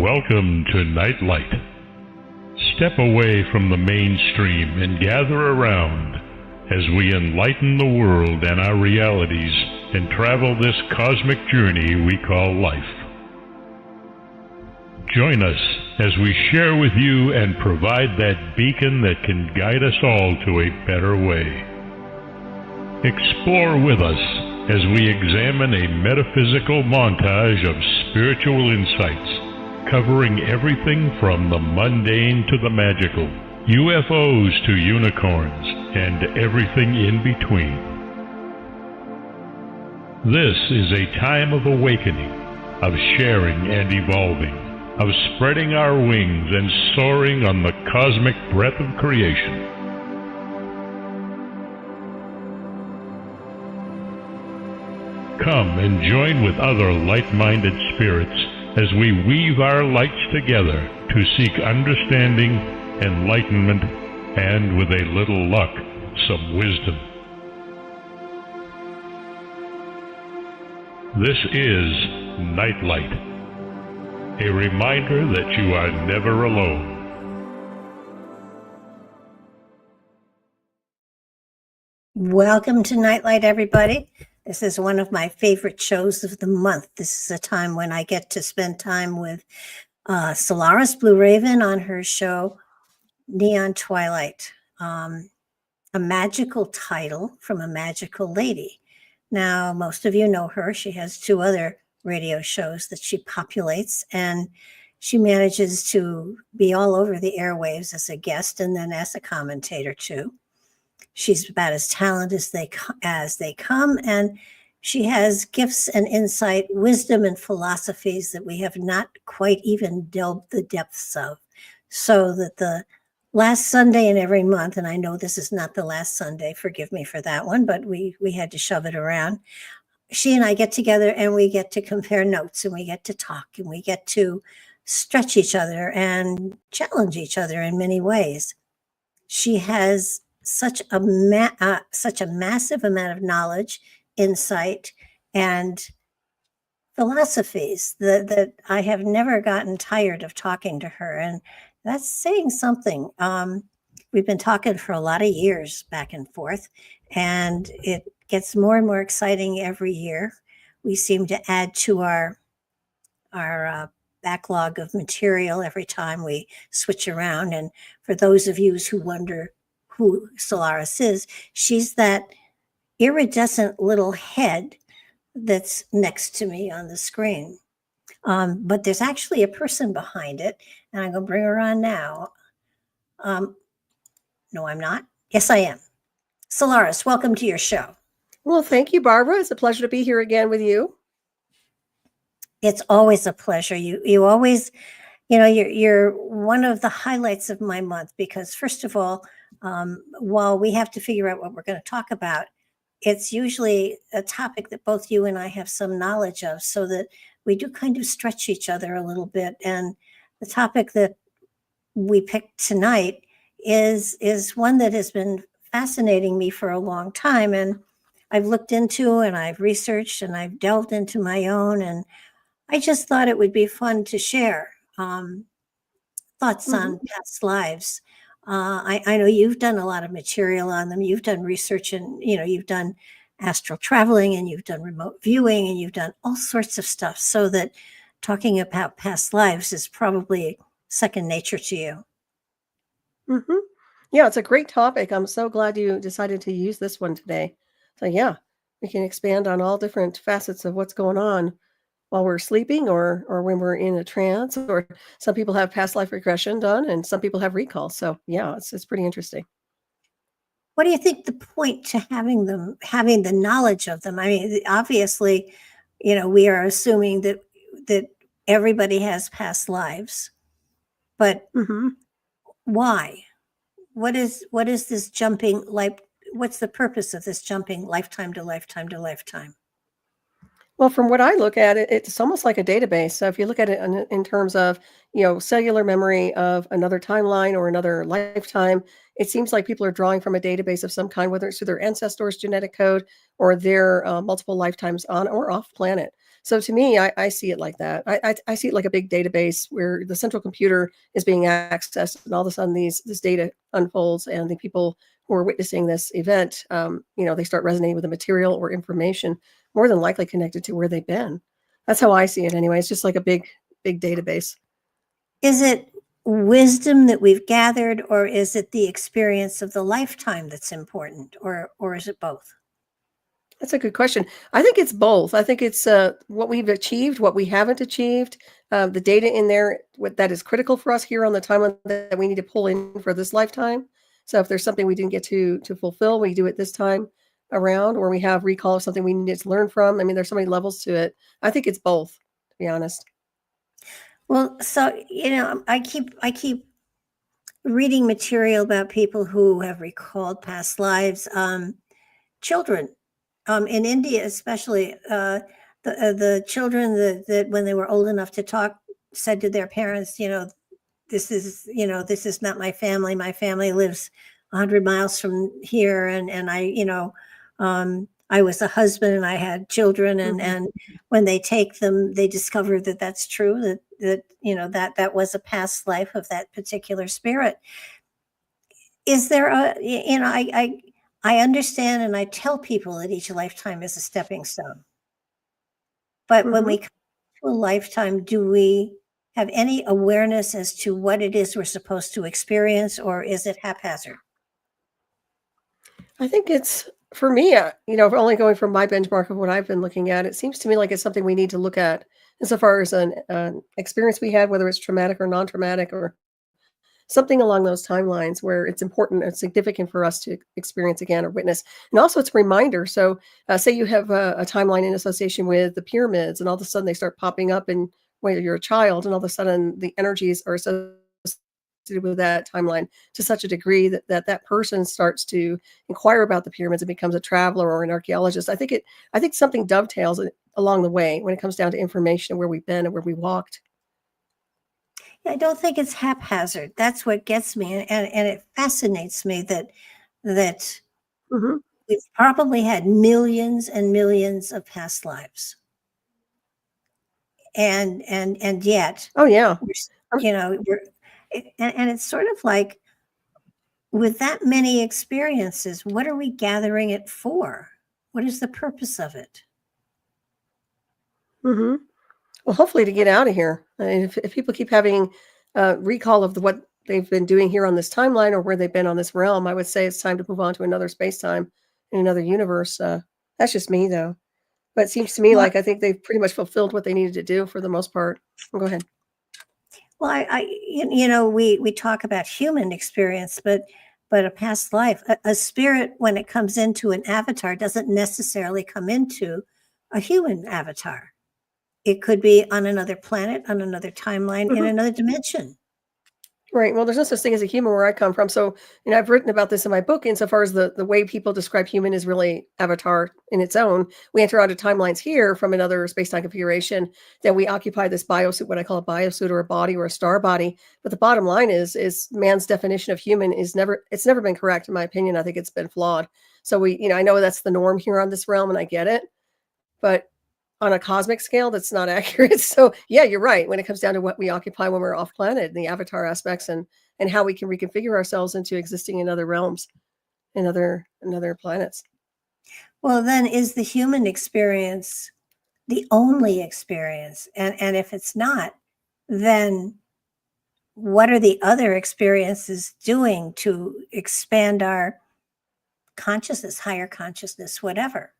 Welcome to Nightlight. Step away from the mainstream and gather around as we enlighten the world and our realities and travel this cosmic journey we call life. Join us as we share with you and provide that beacon that can guide us all to a better way. Explore with us as we examine a metaphysical montage of spiritual insights, covering everything from the mundane to the magical, UFOs to unicorns, and everything in between. This is a time of awakening, of sharing and evolving, of spreading our wings and soaring on the cosmic breath of creation. Come and join with other like-minded spirits as we weave our lights together to seek understanding, enlightenment, and with a little luck, some wisdom. This is Nightlight, a reminder that you are never alone. Welcome to Nightlight, everybody. This is one of my favorite shows of the month. This is a time when I get to spend time with Solaris BlueRaven on her show, Neon Twilight, a magical title from a magical lady. Now, most of you know her. She has 2 other radio shows that she populates, and she manages to be all over the airwaves as a guest and then as a commentator too. She's about as talented as they come, and she has gifts and insight, wisdom and philosophies that we have not quite even delved the depths of. So that the last Sunday in every month, and I know this is not the last Sunday, forgive me for that one, but we had to shove it around. She and I get together and we get to compare notes and we get to talk and we get to stretch each other and challenge each other in many ways. She has such a massive amount of knowledge, insight, and philosophies that I have never gotten tired of talking to her. And that's saying something. We've been talking for a lot of years back and forth, and it gets more and more exciting every year. We seem to add to our backlog of material every time we switch around. And for those of you who wonder who Solaris is, she's that iridescent little head that's next to me on the screen. But there's actually a person behind it, and I'm going to bring her on now. No, I'm not. Yes, I am. Solaris, welcome to your show. Well, thank you, Barbara. It's a pleasure to be here again with you. It's always a pleasure. You always, you're one of the highlights of my month because, first of all, while we have to figure out what we're going to talk about, it's usually a topic that both you and I have some knowledge of, so that we do kind of stretch each other a little bit. And the topic that we picked tonight is one that has been fascinating me for a long time. And I've looked into and I've researched and I've delved into my own. And I just thought it would be fun to share thoughts on past lives. I know you've done a lot of material on them. You've done research and, you've done astral traveling and you've done remote viewing and you've done all sorts of stuff, so that talking about past lives is probably second nature to you. Mm-hmm. Yeah, it's a great topic. I'm so glad you decided to use this one today. So yeah, we can expand on all different facets of what's going on while we're sleeping or when we're in a trance, or some people have past life regression done and some people have recall. So yeah, it's pretty interesting. What do you think the point to having the knowledge of them? I mean, obviously, we are assuming that everybody has past lives, but why? What is this jumping life? What's the purpose of this jumping lifetime to lifetime to lifetime? Well, from what I look at it, it's almost like a database. So if you look at it in terms of, cellular memory of another timeline or another lifetime, it seems like people are drawing from a database of some kind, whether it's through their ancestors' genetic code or their multiple lifetimes on or off planet. So to me, I see it like that. I see it like a big database where the central computer is being accessed, and all of a sudden this data unfolds, and the people who are witnessing this event, they start resonating with the material or information more than likely connected to where they've been. That's how I see it anyway. It's just like a big database. Is it wisdom that we've gathered, or is it the experience of the lifetime that's important, or is it both? That's a good question. I think it's both. I think it's what we've achieved, what we haven't achieved, the data in there that is critical for us here on the timeline that we need to pull in for this lifetime. So if there's something we didn't get to fulfill, we do it this time around, or we have recall of something we needed to learn from. I mean, there's so many levels to it. I think it's both, to be honest. Well, so I keep reading material about people who have recalled past lives. Children, in India especially, the children that when they were old enough to talk said to their parents, this is not my family. My family lives 100 miles from here, and I was a husband and I had children, and when they take them, they discover that that's true, that was a past life of that particular spirit. Is there I understand, and I tell people that each lifetime is a stepping stone. But when we come to a lifetime, do we have any awareness as to what it is we're supposed to experience, or is it haphazard? I think it's, for me, only going from my benchmark of what I've been looking at, it seems to me like it's something we need to look at insofar as an experience we had, whether it's traumatic or non-traumatic or something along those timelines where it's important and significant for us to experience again or witness. And also it's a reminder. So say you have a timeline in association with the pyramids, and all of a sudden they start popping up and when you're a child, and all of a sudden the energies are associated with that timeline to such a degree that person starts to inquire about the pyramids and becomes a traveler or an archaeologist. I think something dovetails along the way when it comes down to information, where we've been and where we walked. I don't think it's haphazard. That's what gets me, and it fascinates me that we've probably had millions and millions of past lives, and yet, oh yeah, and it's sort of like, with that many experiences, what are we gathering it for? What is the purpose of it? Well, hopefully to get out of here. I mean, if people keep having recall of what they've been doing here on this timeline or where they've been on this realm, I would say it's time to move on to another space-time in another universe. That's just me, though. But it seems to me like I think they've pretty much fulfilled what they needed to do for the most part. Go ahead. Well, we talk about human experience, but a past life, a spirit, when it comes into an avatar, doesn't necessarily come into a human avatar. It could be on another planet, on another timeline, in another dimension. Right. Well, there's no such thing as a human where I come from. So, I've written about this in my book insofar as the way people describe human is really avatar in its own. We enter onto timelines here from another space-time configuration, that we occupy this biosuit, what I call a biosuit or a body or a star body. But the bottom line is man's definition of human it's never been correct, in my opinion. I think it's been flawed. So I know that's the norm here on this realm, and I get it. But on a cosmic scale, that's not accurate. So yeah, you're right. When it comes down to what we occupy when we're off planet, and the avatar aspects, and how we can reconfigure ourselves into existing in other realms, in other planets. Well, then, is the human experience the only experience? And if it's not, then what are the other experiences doing to expand our consciousness, higher consciousness, whatever?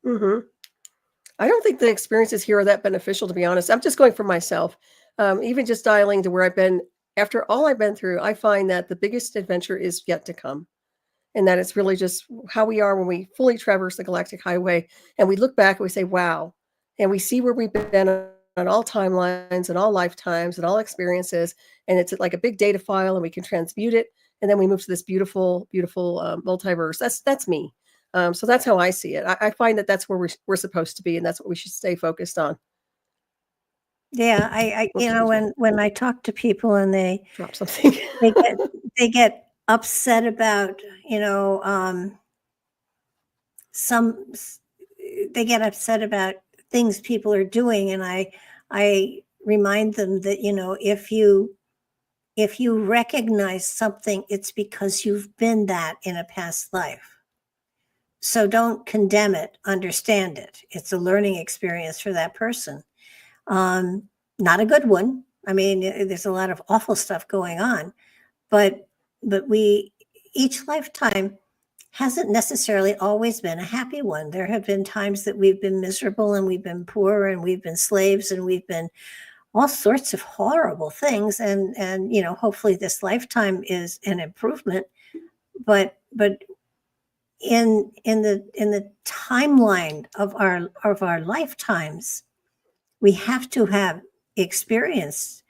I don't think the experiences here are that beneficial, to be honest. I'm just going for myself. Even just dialing to where I've been, after all I've been through, I find that the biggest adventure is yet to come. And that it's really just how we are when we fully traverse the galactic highway and we look back and we say, wow. And we see where we've been on all timelines and all lifetimes and all experiences. And it's like a big data file, and we can transmute it. And then we move to this beautiful, beautiful multiverse. That's me. So that's how I see it. I find that that's where we're supposed to be, and that's what we should stay focused on. Yeah, I when I talk to people and they drop something, they get upset about some they get upset about things people are doing, and I remind them that, if you recognize something, it's because you've been that in a past life. So don't condemn it, understand it. It's a learning experience for that person. Not a good one. I mean, there's a lot of awful stuff going on, but each lifetime hasn't necessarily always been a happy one. There have been times that we've been miserable, and we've been poor, and we've been slaves, and we've been all sorts of horrible things. And hopefully this lifetime is an improvement. But in the timeline of our lifetimes, we have to have experienced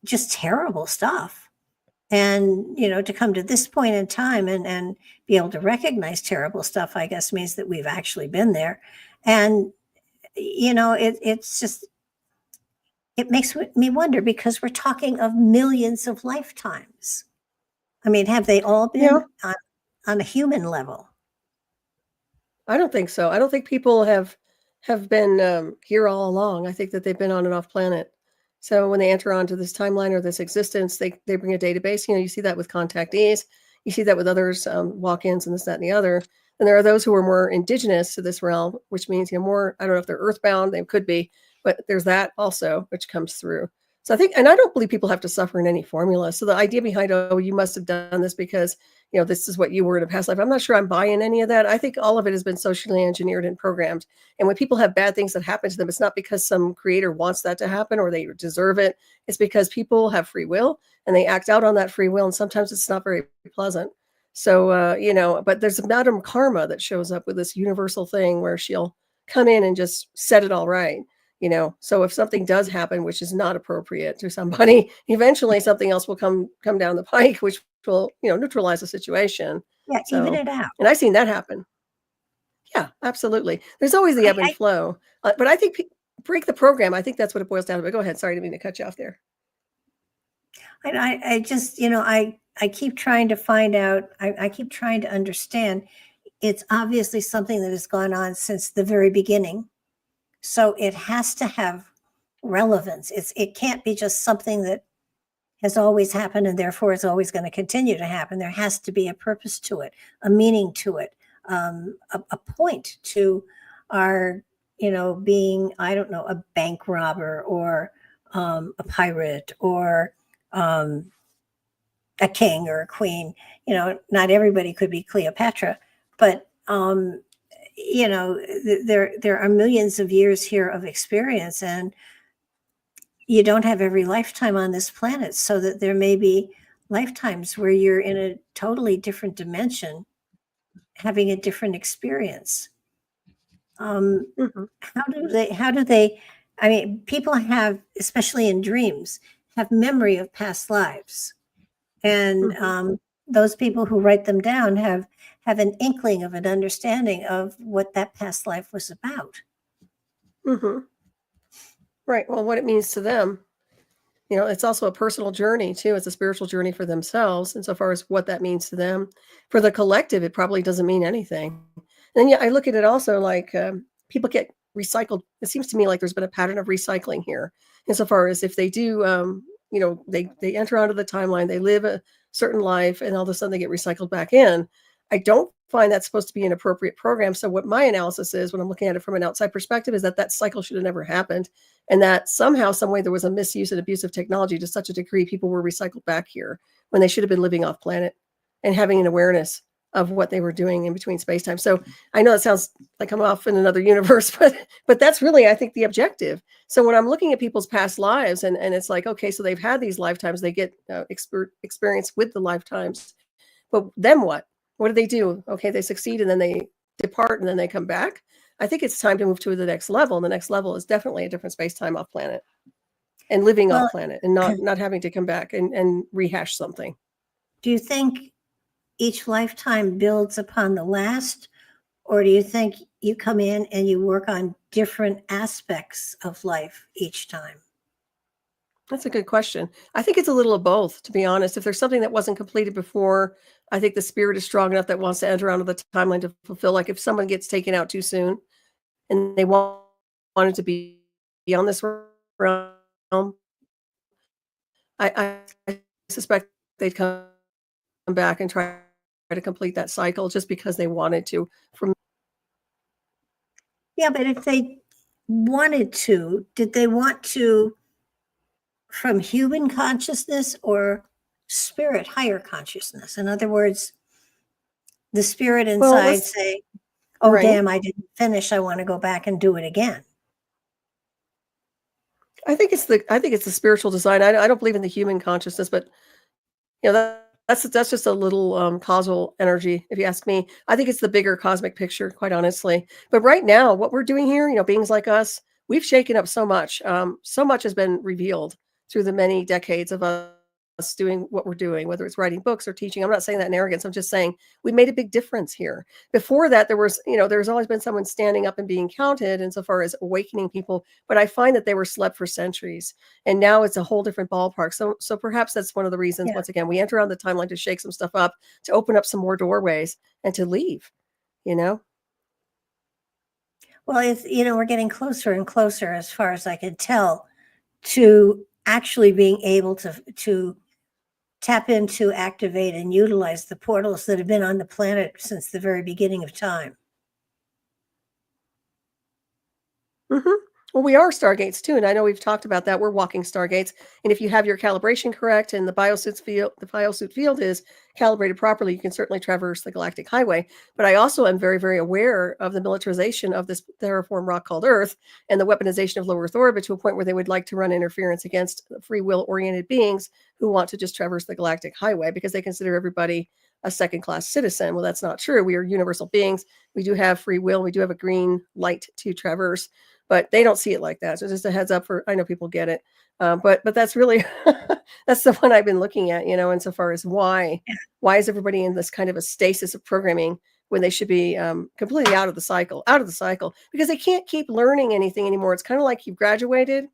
just terrible stuff. And, to come to this point in time and be able to recognize terrible stuff, I guess, means that we've actually been there. And, it's just, it makes me wonder, because we're talking of millions of lifetimes. I mean, have they all been on a human level? I don't think so. I don't think people have been here all along. I think that they've been on and off planet. So when they enter onto this timeline or this existence, they bring a database. You see that with contactees. You see that with others, walk-ins and this, that, and the other. And there are those who are more indigenous to this realm, which means, more, I don't know if they're earthbound, they could be, but there's that also, which comes through. So I think, and I don't believe people have to suffer in any formula. So the idea behind, you must have done this because, this is what you were in a past life. I'm not sure I'm buying any of that. I think all of it has been socially engineered and programmed. And when people have bad things that happen to them, it's not because some creator wants that to happen or they deserve it. It's because people have free will and they act out on that free will. And sometimes it's not very pleasant. So, but there's Madam Karma that shows up with this universal thing where she'll come in and just set it all right. So if something does happen, which is not appropriate to somebody, eventually something else will come down the pike, which will, neutralize the situation. Yeah, even it out. And I've seen that happen. Yeah, absolutely. There's always the ebb and flow. But I think break the program. I think that's what it boils down to. But go ahead. Sorry, I didn't mean to cut you off there. I just, I keep trying to find out. I keep trying to understand. It's obviously something that has gone on since the very beginning. So it has to have relevance. It can't be just something that has always happened and therefore it's always going to continue to happen. There has to be a purpose to it, a meaning to it, a point to our, being, I don't know, a bank robber or a pirate or a king or a queen. Not everybody could be Cleopatra, but there are millions of years here of experience, and you don't have every lifetime on this planet, so that there may be lifetimes where you're in a totally different dimension, having a different experience. How do they, I mean, people have, especially in dreams, have memory of past lives. And those people who write them down have an inkling of an understanding of what that past life was about. Right. Well, what it means to them, it's also a personal journey too. It's a spiritual journey for themselves. Insofar as what that means to them, for the collective, it probably doesn't mean anything. And I look at it also like people get recycled. It seems to me like there's been a pattern of recycling here. Insofar as if they do, they enter onto the timeline, they live a certain life, and all of a sudden they get recycled back in. I don't find that supposed to be an appropriate program. So what my analysis is, when I'm looking at it from an outside perspective, is that cycle should have never happened. And that somehow, some way, there was a misuse and abuse of technology to such a degree people were recycled back here when they should have been living off planet and having an awareness of what they were doing in between space-time. So I know it sounds like I'm off in another universe, but that's really, I think, the objective. So when I'm looking at people's past lives and it's like, okay, so they've had these lifetimes, they get experience with the lifetimes, but then what? What do they do? Okay, they succeed and then they depart and then they come back. I think it's time to move to the next level. And the next level is definitely a different space-time off planet and living off planet and not having to come back and rehash something. Do you think each lifetime builds upon the last, or do you think you come in and you work on different aspects of life each time? That's a good question. I think it's a little of both, to be honest. If there's something that wasn't completed before, I think the spirit is strong enough that wants to enter onto the timeline to fulfill. Like if someone gets taken out too soon, and they wanted to be on this realm, I suspect they'd come back and try to complete that cycle just because they wanted to. Yeah, but if they wanted to, did they want to from human consciousness or spirit, higher consciousness? In other words, the spirit Well, inside say, oh, right. damn, I didn't finish. I want to go back and do it again. I think it's the spiritual design. I don't believe in the human consciousness, but that's just a little causal energy, if you ask me. I think it's the bigger cosmic picture, quite honestly. But right now, what we're doing here, beings like us, we've shaken up so much. So much has been revealed through the many decades of us doing what we're doing, whether it's writing books or teaching. I'm not saying that in arrogance. I'm just saying we made a big difference here. Before that, there's always been someone standing up and being counted insofar as awakening people. But I find that they were slept for centuries, and now it's a whole different ballpark. So perhaps that's one of the reasons. Yeah. Once again, we enter on the timeline to shake some stuff up, to open up some more doorways, and to leave. Well, it's we're getting closer and closer, as far as I can tell, to actually being able to tap into, activate, and utilize the portals that have been on the planet since the very beginning of time. Mm-hmm. Well, we are stargates too, and I know we've talked about that. We're walking stargates, and if you have your calibration correct and the biosuit field is calibrated properly, you can certainly traverse the galactic highway. But I also am very, very aware of the militarization of this terraform rock called Earth and the weaponization of low Earth orbit to a point where they would like to run interference against free will-oriented beings who want to just traverse the galactic highway because they consider everybody a second-class citizen. Well, that's not true. We are universal beings. We do have free will. We do have a green light to traverse. But they don't see it like that. So just a heads up I know people get it. But that's really, that's the one I've been looking at, insofar as why is everybody in this kind of a stasis of programming when they should be completely out of the cycle, because they can't keep learning anything anymore. It's kind of like you've graduated.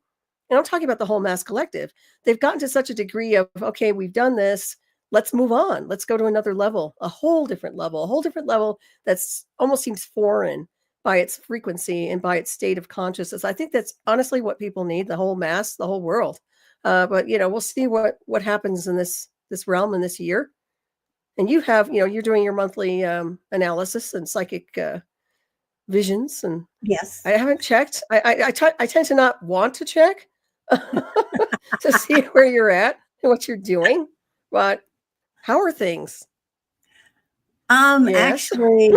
And I'm talking about the whole mass collective. They've gotten to such a degree of, okay, we've done this. Let's move on. Let's go to another level, a whole different level that's almost seems foreign by its frequency and by its state of consciousness. I think that's honestly what people need, the whole mass, the whole world. But we'll see what happens in this realm in this year. And you have, you're doing your monthly analysis and psychic visions. And yes, I haven't checked. I tend to not want to check to see where you're at and what you're doing. But how are things? Yes. Actually,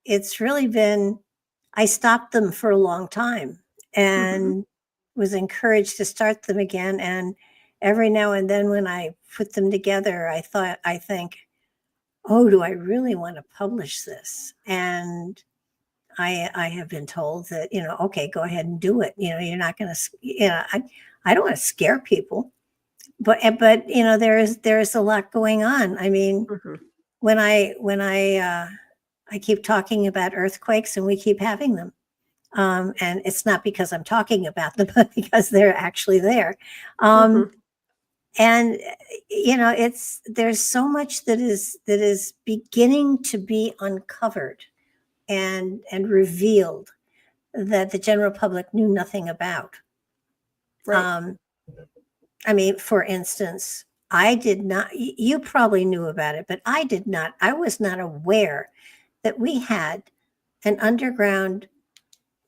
it's really been, I stopped them for a long time and was encouraged to start them again. And every now and then when I put them together, I think, oh, do I really want to publish this? And I have been told that, okay, go ahead and do it. You're not going to, I don't want to scare people. But there is a lot going on. I mean, when I keep talking about earthquakes, and we keep having them, and it's not because I'm talking about them, but because they're actually there. And there's so much that is beginning to be uncovered and revealed that the general public knew nothing about. Right. I mean, for instance, I did not, you probably knew about it, but I did not. I was not aware that we had an underground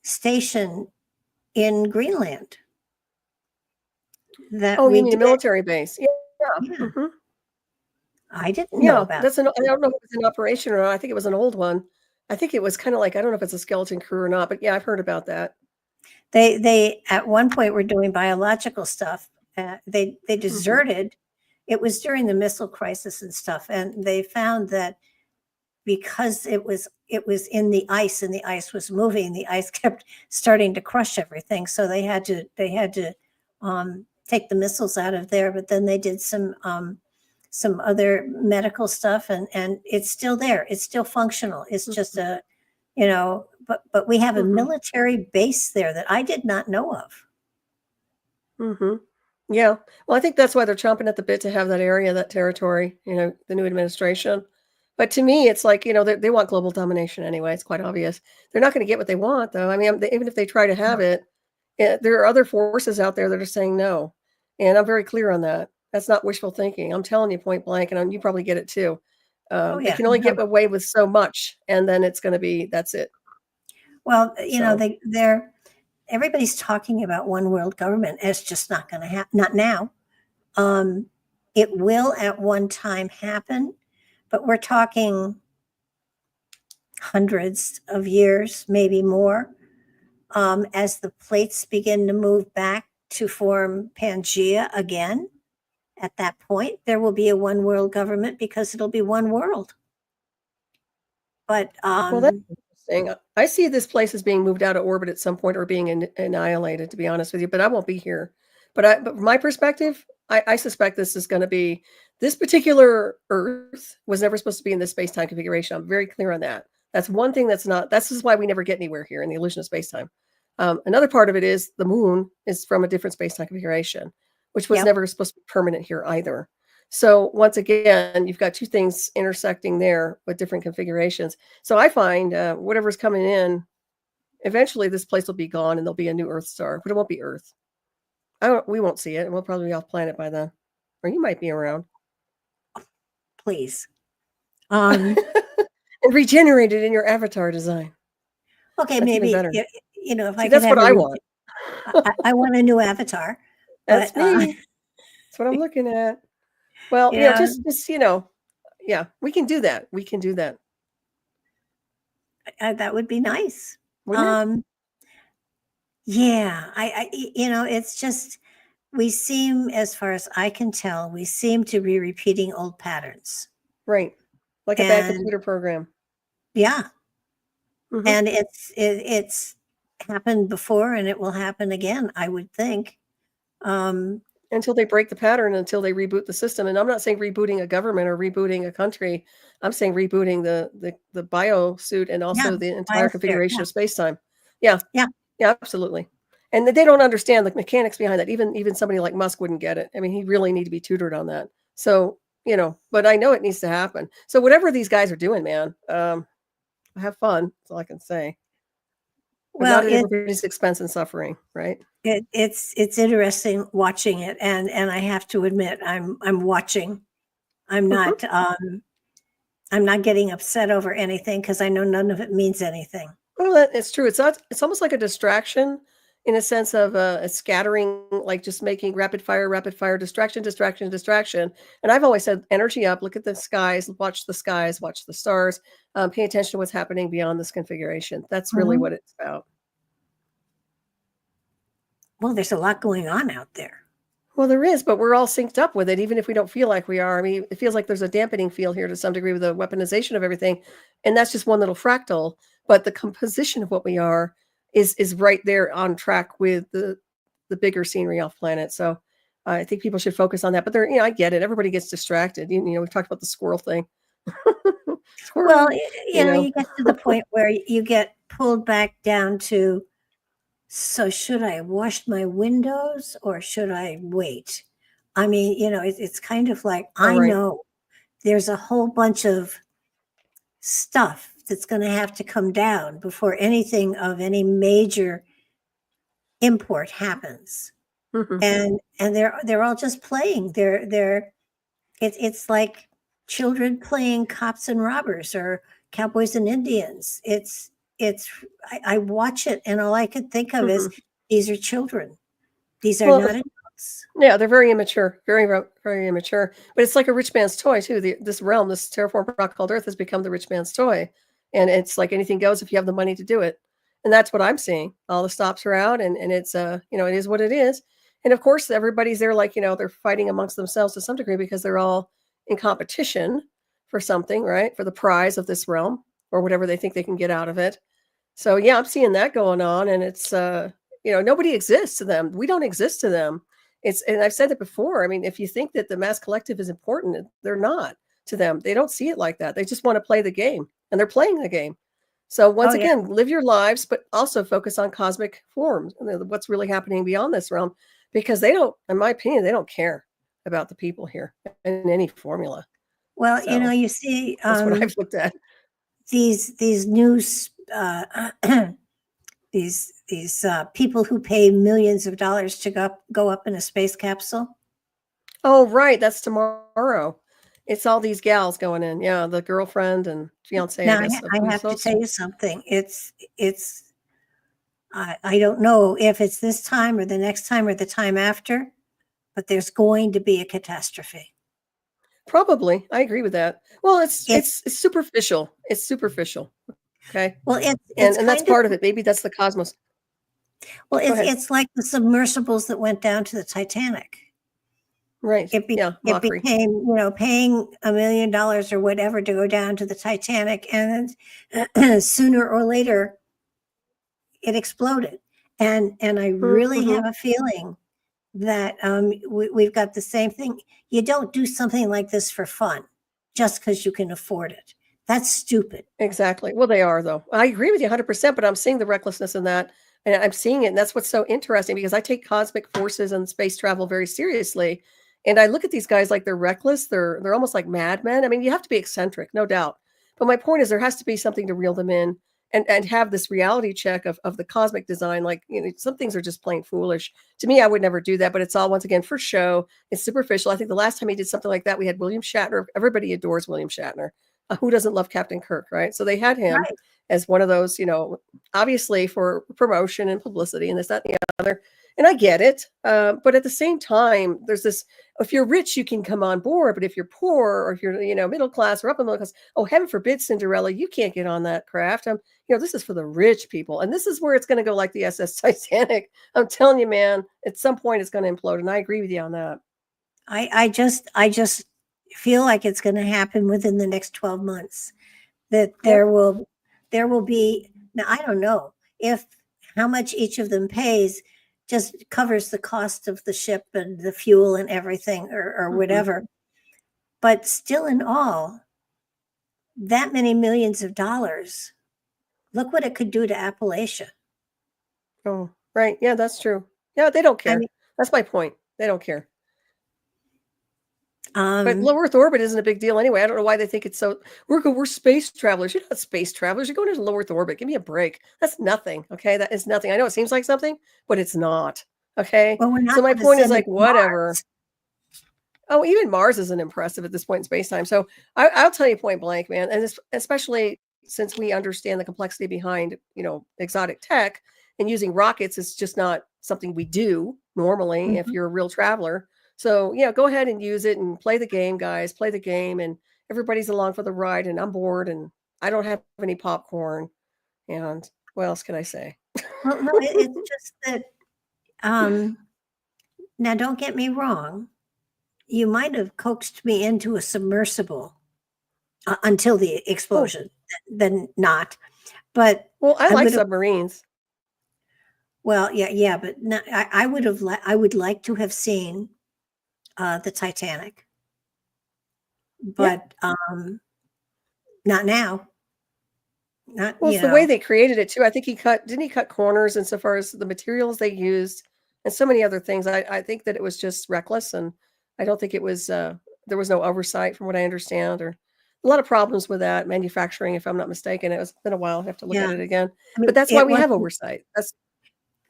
station in Greenland. You mean a military base? Yeah. I didn't know about I don't know if it's an operation or not. I think it was an old one. I think it was kind of like, I don't know if it's a skeleton crew or not, but yeah, I've heard about that. They at one point were doing biological stuff. They deserted. It was during the missile crisis and stuff, and they found that because it was in the ice and the ice was moving, the ice kept starting to crush everything. So they had to take the missiles out of there. But then they did some other medical stuff, and it's still there. It's still functional. It's just but we have a military base there that I did not know of. Yeah. Well, I think that's why they're chomping at the bit to have that area, that territory, the new administration. But to me, it's like, they want global domination anyway. It's quite obvious. They're not going to get what they want, though. I mean, even if they try to have it, there are other forces out there that are saying no. And I'm very clear on that. That's not wishful thinking. I'm telling you point blank, and you probably get it too. They can only get away with so much, and then it's going to be, that's it. Well, everybody's talking about one world government. It's just not going to happen. Not now. It will at one time happen, but we're talking hundreds of years, maybe more, as the plates begin to move back to form Pangea again. At that point, there will be a one world government because it'll be one world. But well, that's interesting. I see this place as being moved out of orbit at some point or being annihilated, to be honest with you. But I won't be here. But from my perspective, I suspect this is going to be, this particular Earth was never supposed to be in this space-time configuration. I'm very clear on that. That's one thing that's not, this is why we never get anywhere here in the illusion of space-time. Another part of it is the moon is from a different space-time configuration, which was never supposed to be permanent here either. So once again, you've got two things intersecting there with different configurations. So I find whatever's coming in, eventually this place will be gone and there'll be a new Earth star, but it won't be Earth. We won't see it. We'll probably be off planet by then, or you might be around. Please. And regenerated in your avatar desigin. Okay, that's maybe better. If I that's what I want. I want a new avatar. That's me. That's what I'm looking at. Well, just yeah, we can do that. We can do that. That would be nice. Wouldn't it? Yeah, it's just, we seem, as far as I can tell, we seem to be repeating old patterns. Right. Like a bad computer program. Yeah. Mm-hmm. And it's happened before and it will happen again, I would think. Until they break the pattern, until they reboot the system. And I'm not saying rebooting a government or rebooting a country. I'm saying rebooting the biosuit and also the entire configuration of space-time. Yeah. Yeah. Yeah, absolutely. And they don't understand the mechanics behind that. Even somebody like Musk wouldn't get it. I mean, he really need to be tutored on that. So, but I know it needs to happen. So whatever these guys are doing, man, have fun. That's all I can say. But well, not at everybody's expense and suffering, right? It's interesting watching it, and I have to admit, I'm watching. I'm not I'm not getting upset over anything because I know none of it means anything. Well, it's true. It's almost like a distraction in a sense of a scattering, like just making rapid fire, distraction. And I've always said, energy up, look at the skies, watch the stars, pay attention to what's happening beyond this configuration. That's really what it's about. Well, there's a lot going on out there. Well, there is, but we're all synced up with it, even if we don't feel like we are. I mean, it feels like there's a dampening feel here to some degree with the weaponization of everything. And that's just one little fractal. But the composition of what we are is right there on track with the bigger scenery off planet. So I think people should focus on that. But I get it. Everybody gets distracted. We've talked about the squirrel thing. Well, you get to the point where you get pulled back down to, so should I wash my windows or should I wait? I mean, it's kind of like, I know there's a whole bunch of stuff that's going to have to come down before anything of any major import happens. Mm-hmm. And they're all just playing. It's like children playing cops and robbers or cowboys and Indians. I watch it and all I could think of is, these are children. These are not adults. Yeah, they're very immature, very, very immature. But it's like a rich man's toy too. This realm, this terraformed rock called Earth, has become the rich man's toy. And it's like anything goes if you have the money to do it. And that's what I'm seeing. All the stops are out and it's, it is what it is. And of course, everybody's there like, they're fighting amongst themselves to some degree because they're all in competition for something, right? For the prize of this realm or whatever they think they can get out of it. So yeah, I'm seeing that going on, and it's nobody exists to them. We don't exist to them. And I've said it before. I mean, if you think that the mass collective is important, they're not to them. They don't see it like that. They just want to play the game, and they're playing the game. So once again, live your lives, but also focus on cosmic forms and what's really happening beyond this realm, because they don't, in my opinion, they don't care about the people here in any formula. Well, So you see, that's what I've looked at. these news these people who pay millions of dollars to go up in a space capsule. Oh, right. That's tomorrow. It's all these gals going in. Yeah, the girlfriend and fiance, I Now guess, of I have to Usos. tell you something. It's I don't know if it's this time or the next time or the time after, but there's going to be a catastrophe. Probably. I agree with that. Well, It's it's superficial. It's superficial. Okay. well, it's And that's kind of part of it. Maybe that's the cosmos. well, Go ahead. it's like the submersibles that went down to the Titanic. Right. It Yeah. it Mockery. became, paying $1 million or whatever to go down to the Titanic, and then sooner or later it exploded. And I really Mm-hmm. have a feeling that we've got the same thing. You don't do something like this for fun just because you can afford it. That's stupid. Exactly. Well, they are, though. I agree with you 100%, but I'm seeing the recklessness in that. And I'm seeing it. And that's what's so interesting because I take cosmic forces and space travel very seriously. And I look at these guys like they're reckless. They're almost like madmen. I mean, you have to be eccentric, no doubt. But my point is there has to be something to reel them in and have this reality check of the cosmic design. Like, some things are just plain foolish. To me, I would never do that, but it's all, once again, for show. It's superficial. I think the last time he did something like that, we had William Shatner. Everybody adores William Shatner. Who doesn't love Captain Kirk, right? So they had him Right. as one of those, obviously for promotion and publicity and this, that, and the other. And I get it. But at the same time, there's this, if you're rich, you can come on board. But if you're poor or if you're, middle class or upper middle class, oh, heaven forbid, Cinderella, you can't get on that craft. This is for the rich people. And this is where it's going to go like the SS Titanic. I'm telling you, man, at some point it's going to implode. And I agree with you on that. I just feel like it's going to happen within the next 12 months. That there will be, now I don't know if how much each of them pays just covers the cost of the ship and the fuel and everything or whatever. But still in all, that many millions of dollars, look what it could do to Appalachia. Oh, right. Yeah, that's true. Yeah, they don't care. I mean, That's my point. They don't care. But um, low Earth orbit isn't a big deal anyway. I don't know why they think it's so. We're space travelers. You're not space travelers. You're going into low Earth orbit. Give me a break. That's nothing. Okay, that is nothing. I know it seems like something, but it's not. Okay. well, we're not So my gonna point is send like it to whatever. Mars. Oh, even Mars isn't impressive at this point in space time. So I'll tell you point blank, man, and especially since we understand the complexity behind exotic tech and using rockets is just not something we do normally if you're a real traveler. So go ahead and use it and play the game, guys. Play the game, and everybody's along for the ride. And I'm bored, and I don't have any popcorn. And what else can I say? Well, no, it's just that. Now, don't get me wrong. You might have coaxed me into a submersible until the explosion, then not. But Well, I like would have, submarines. well, yeah, but I would like to have seen the Titanic, but not now. Not Well, it's the way they created it too. I think didn't he cut corners insofar as the materials they used and so many other things. I think that it was just reckless, and I don't think it was there was no oversight from what I understand, or a lot of problems with that manufacturing, if I'm not mistaken. It's been a while. I have to look at it again. I mean, But that's why we have oversight.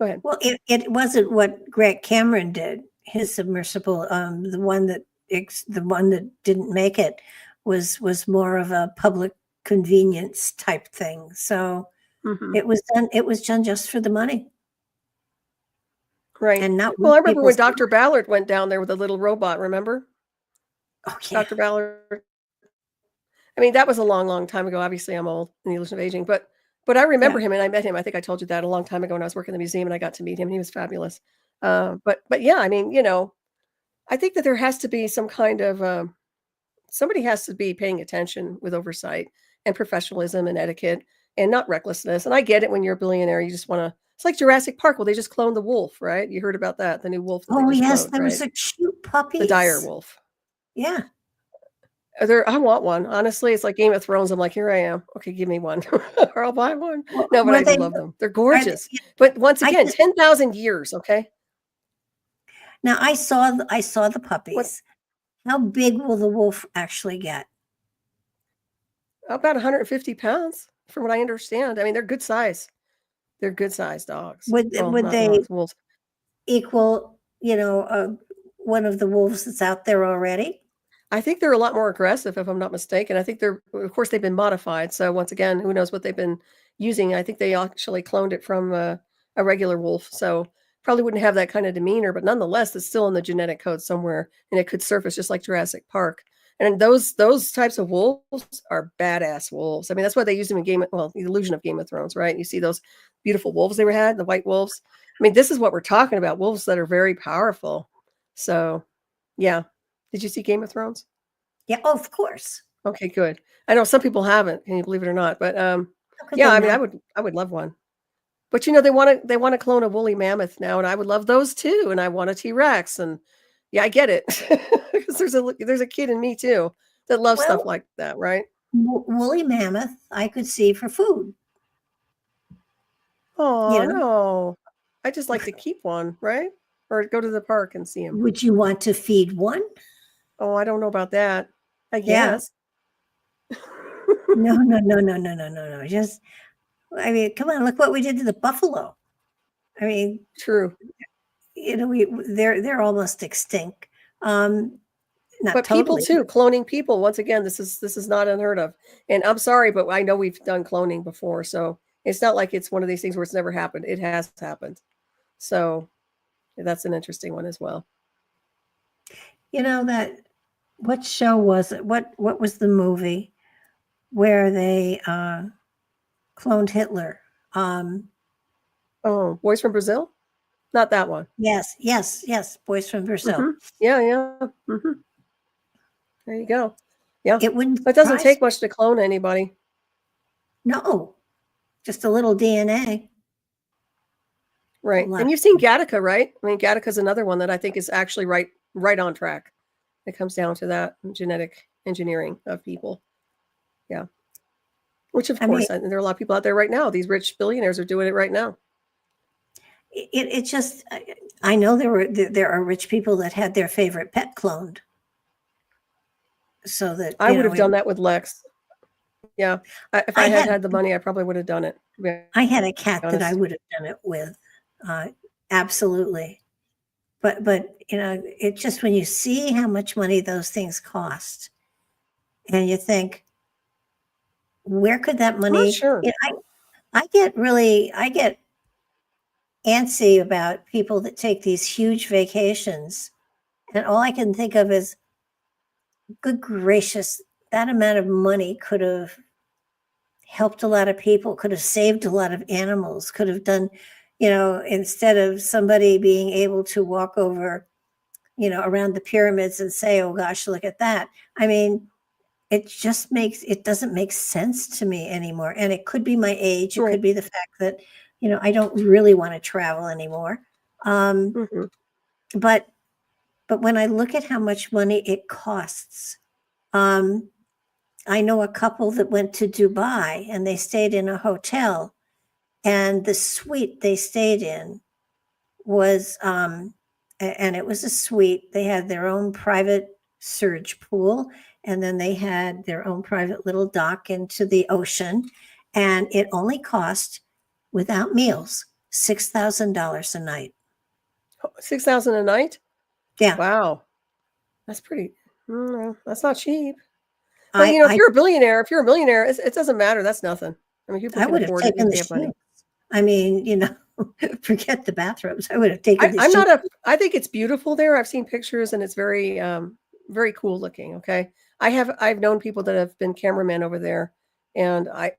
Go ahead. Well, it wasn't what Greg Cameron did. His submersible, the one that didn't make it, was more of a public convenience type thing. So it was done just for the money. Right. And not Well, I remember when people's Dr. Ballard went down there with a little robot, remember? Oh, yeah. Dr. Ballard. I mean, that was a long, long time ago. Obviously, I'm old in the illusion of aging, but I remember him, and I met him. I think I told you that a long time ago when I was working in the museum, and I got to meet him, and he was fabulous. But yeah, I mean, I think that there has to be some kind of somebody has to be paying attention with oversight and professionalism and etiquette and not recklessness. And I get it when you're a billionaire, you just want to. It's like Jurassic Park. Well, they just cloned the wolf, right? You heard about that, the new wolf. That Oh, they just yes, cloned, there was right? a cute puppy. The dire wolf. Yeah. I want one. Honestly, it's like Game of Thrones. I'm like, here I am. Okay, give me one, or I'll buy one. Well, No, but I do they love them. They're gorgeous. they- But once I again, just- 10,000 years. Okay. Now I saw the puppies. How big will the wolf actually get? about 150 pounds, from what I understand. I mean, they're good size. They're good size dogs. Would Well, would not they dogs, wolves. equal, one of the wolves that's out there already? I think they're a lot more aggressive, if I'm not mistaken. I think of course, they've been modified. So once again, who knows what they've been using? I think they actually cloned it from a regular wolf. So probably wouldn't have that kind of demeanor, but nonetheless, it's still in the genetic code somewhere, and it could surface just like Jurassic Park. And those types of wolves are badass wolves. I mean, that's why they used them in the illusion of Game of Thrones, right? You see those beautiful wolves they had, the white wolves. I mean, this is what we're talking about, wolves that are very powerful. So, yeah. Did you see Game of Thrones? Yeah, oh, of course. Okay, good. I know some people haven't, can you believe it or not? But How could yeah, they I mean, not? I would love one. But they want to clone a woolly mammoth now, and I would love those too. And I want a T-Rex, and yeah, I get it because there's a kid in me too that loves stuff Well, like that, right? woolly mammoth, I could see for food. You Oh know, no, I just like to keep one, right? Or go to the park and see him. would you want to feed one? Oh, I don't know about that. I Yeah. guess. No, no, no, no, no, no, no, no. Just, I mean, come on, look what we did to the buffalo. I mean, True. they're almost extinct. Not But people totally. too, cloning people. Once again, this is not unheard of. And I'm sorry, but I know we've done cloning before, so it's not like it's one of these things where it's never happened. It has happened. So that's an interesting one as well. That what show was it? What was the movie where they cloned Hitler? Oh, Boys from Brazil? Not that one. Yes, yes, yes. Boys from Brazil. Yeah, yeah. There you go. Yeah. It wouldn't It doesn't surprise take me. much to clone anybody. No, just a little DNA. A Right. lot. And you've seen Gattaca, right? I mean, Gattaca's another one that I think is actually right on track. It comes down to that genetic engineering of people. Yeah. Which, of I mean, course, there are a lot of people out there right now. These rich billionaires are doing it right now. it just. I know there are rich people that had their favorite pet cloned, so that I would have done that with Lex. Yeah. If I I had had had the money, I probably would have done it. To be I had a cat that I honest. would have done it with, absolutely. But it just when you see how much money those things cost, and you think, where could that I'm not money? sure. I get antsy about people that take these huge vacations, and all I can think of is, good gracious, that amount of money could have helped a lot of people, could have saved a lot of animals, could have done, instead of somebody being able to walk over, around the pyramids and say, oh gosh, look at that. I mean, it doesn't make sense to me anymore. And it could be my age. It Right. could be the fact that, I don't really want to travel anymore. Mhm. But when I look at how much money it costs, I know a couple that went to Dubai and they stayed in a hotel, and the suite they stayed in was, and it was a suite. They had their own private surge pool, and then they had their own private little dock into the ocean, and it only cost, without meals, $6,000 a night. 6,000 a night? Yeah, Wow. That's pretty. That's not cheap. But I if you're a millionaire, it doesn't matter. That's nothing. I mean, people I can would have afford it taken if the they have money. shoes. I mean, forget the bathrooms. I would have taken the I'm shoes. I think it's beautiful there. I've seen pictures and it's very, very cool looking. Okay. I've known people that have been cameramen over there, and I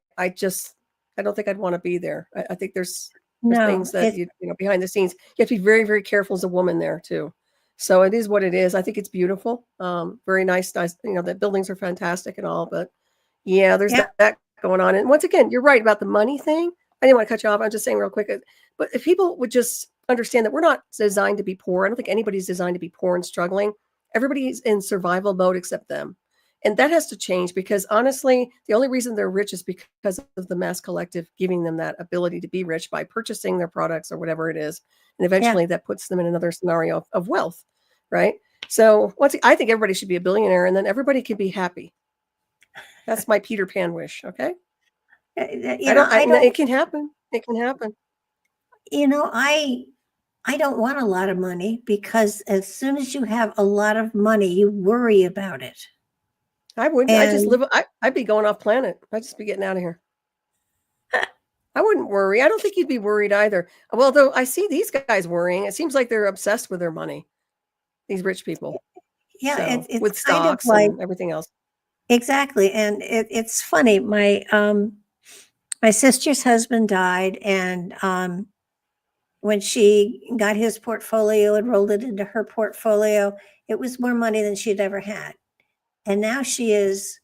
don't think I'd want to be there. I think there's No, things that behind the scenes, you have to be very, very careful as a woman there too. So it is what it is. I think it's beautiful. Very nice. The buildings are fantastic and all, but yeah, there's yeah, that going on. And once again, you're right about the money thing. I didn't want to cut you off. I'm just saying real quick, but if people would just understand that we're not designed to be poor. I don't think anybody's designed to be poor and struggling. Everybody's in survival mode except them. And that has to change, because honestly, the only reason they're rich is because of the mass collective giving them that ability to be rich by purchasing their products or whatever it is. And eventually that puts them in another scenario of wealth, right? So I think everybody should be a billionaire, and then everybody can be happy. That's my Peter Pan wish. Okay. You know, It can happen. It can happen. You know, I don't want a lot of money because as soon as you have a lot of money, you worry about it. I wouldn't. I just And live. I'd be going off planet. I'd just be getting out of here. I wouldn't worry. I don't think you'd be worried either. Well, though I see these guys worrying. It seems like they're obsessed with their money. These rich people. yeah, So it's with kind of stocks like and everything else. exactly. And it's funny. My sister's husband died, and when she got his portfolio and rolled it into her portfolio, it was more money than she'd ever had. And now she is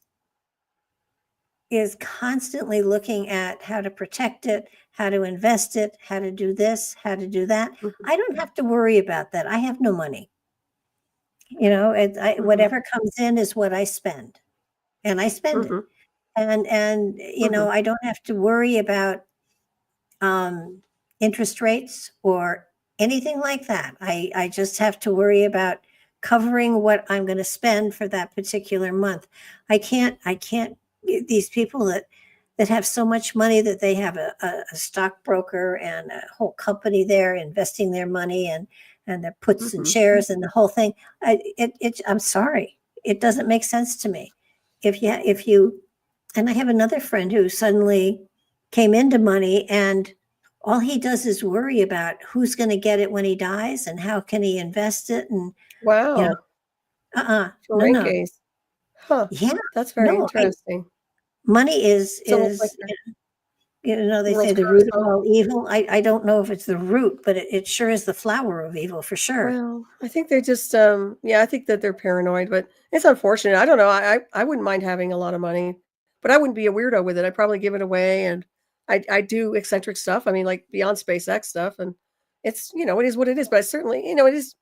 constantly looking at how to protect it, how to invest it, how to do this, how to do that. I don't have to worry about that. I have no money. You know, whatever comes in is what I spend, and I spend it. And you know, I don't have to worry about interest rates or anything like that. I just have to worry about covering what I'm going to spend for that particular month. I can't these people that have so much money that they have a stockbroker and a whole company there investing their money and their puts and shares and the whole thing. I'm sorry, it doesn't make sense to me. If you, and I have another friend who suddenly came into money, and all he does is worry about who's going to get it when he dies and how can he invest it. And Wow. you know, no. Huh. Yeah, That's very interesting. Money is like you know, they say the root of all evil. I don't know if it's the root, but it sure is the flower of evil for sure. Well, I think they just I think that they're paranoid, but it's unfortunate. I don't know. I wouldn't mind having a lot of money, but I wouldn't be a weirdo with it. I'd probably give it away, and I do eccentric stuff. I mean, like beyond SpaceX stuff, and it's, you know, it is what it is. But I certainly, you know, it is.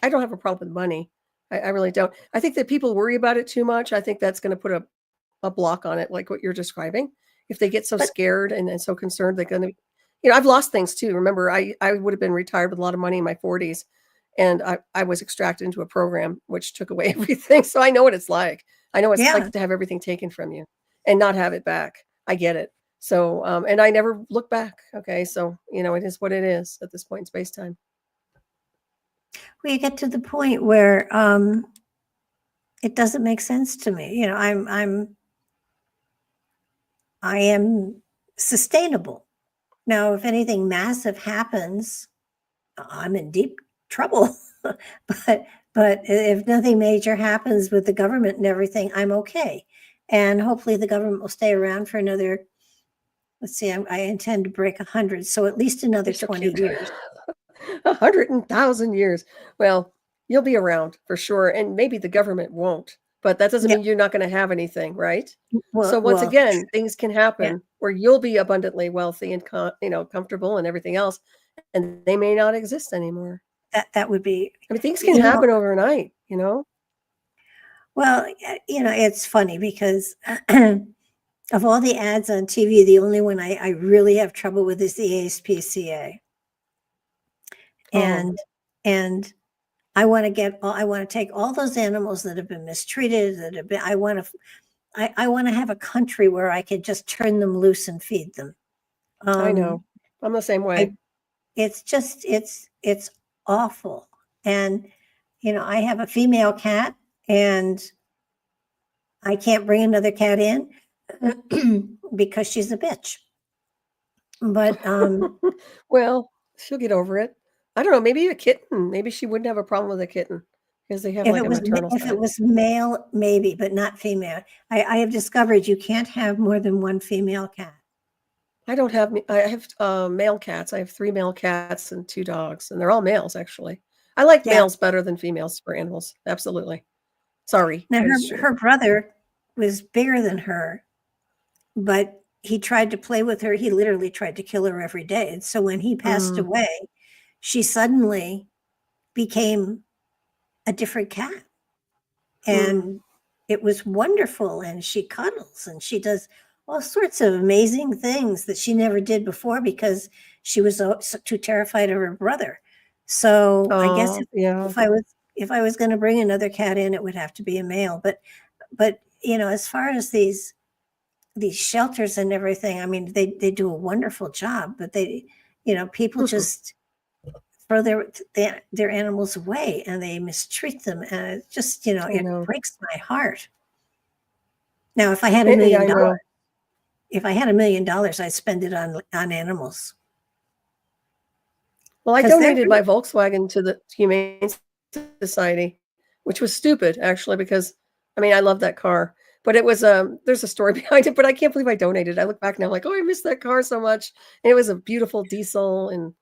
I don't have a problem with money. I really don't. I think that people worry about it too much. I think that's going to put a block on it, like what you're describing. If they get so scared and so concerned, they're going to, you know, I've lost things too. Remember, I would have been retired with a lot of money in my 40s, and I was extracted into a program which took away everything. So I know what it's like. I know what it's like to have everything taken from you and not have it back. I get it. So, and I never look back. Okay. So, you know, it is what it is at this point in space time. We get to the point where it doesn't make sense to me. You know, I am sustainable. Now, if anything massive happens, I'm in deep trouble. but if nothing major happens with the government and everything, I'm okay. And hopefully the government will stay around for another, let's see, I intend to break 100. So at least another 20 years. 100,000 years. Well, you'll be around for sure. And maybe the government won't, but that doesn't mean you're not going to have anything, right? So once again, things can happen where you'll be abundantly wealthy and you know, comfortable and everything else, and they may not exist anymore. That would be. I mean, things can happen overnight, you know. Well, you know, it's funny because of all the ads on TV, the only one I really have trouble with is the ASPCA. And I want to take all those animals that have been mistreated, I want to have a country where I could just turn them loose and feed them. I know. I'm the same way. It's just, it's awful. And, you know, I have a female cat and I can't bring another cat in because she's a bitch. But, well, she'll get over it. I don't know. Maybe a kitten. Maybe she wouldn't have a problem with a kitten because they have like a maternal side. If it was male, maybe, but not female. I have discovered you can't have more than one female cat. I have male cats. I have 3 male cats and 2 dogs, and they're all males, actually. I like males better than females for animals. Absolutely. Sorry. Now, her brother was bigger than her, but he tried to play with her. He literally tried to kill her every day. And so when he passed away, she suddenly became a different cat. And it was wonderful. And she cuddles and she does all sorts of amazing things that she never did before because she was too terrified of her brother. So I guess if I was going to bring another cat in, it would have to be a male. But as far as these shelters and everything, I mean, they do a wonderful job, but people just throw their animals away and they mistreat them, and it just it breaks my heart. Now, if I had $1 million, I'd spend it on animals. Well, I donated my Volkswagen to the Humane Society, which was stupid, actually, because I love that car. But it was there's a story behind it, but I can't believe I donated. I look back now, I'm like, oh, I missed that car so much. And it was a beautiful diesel, and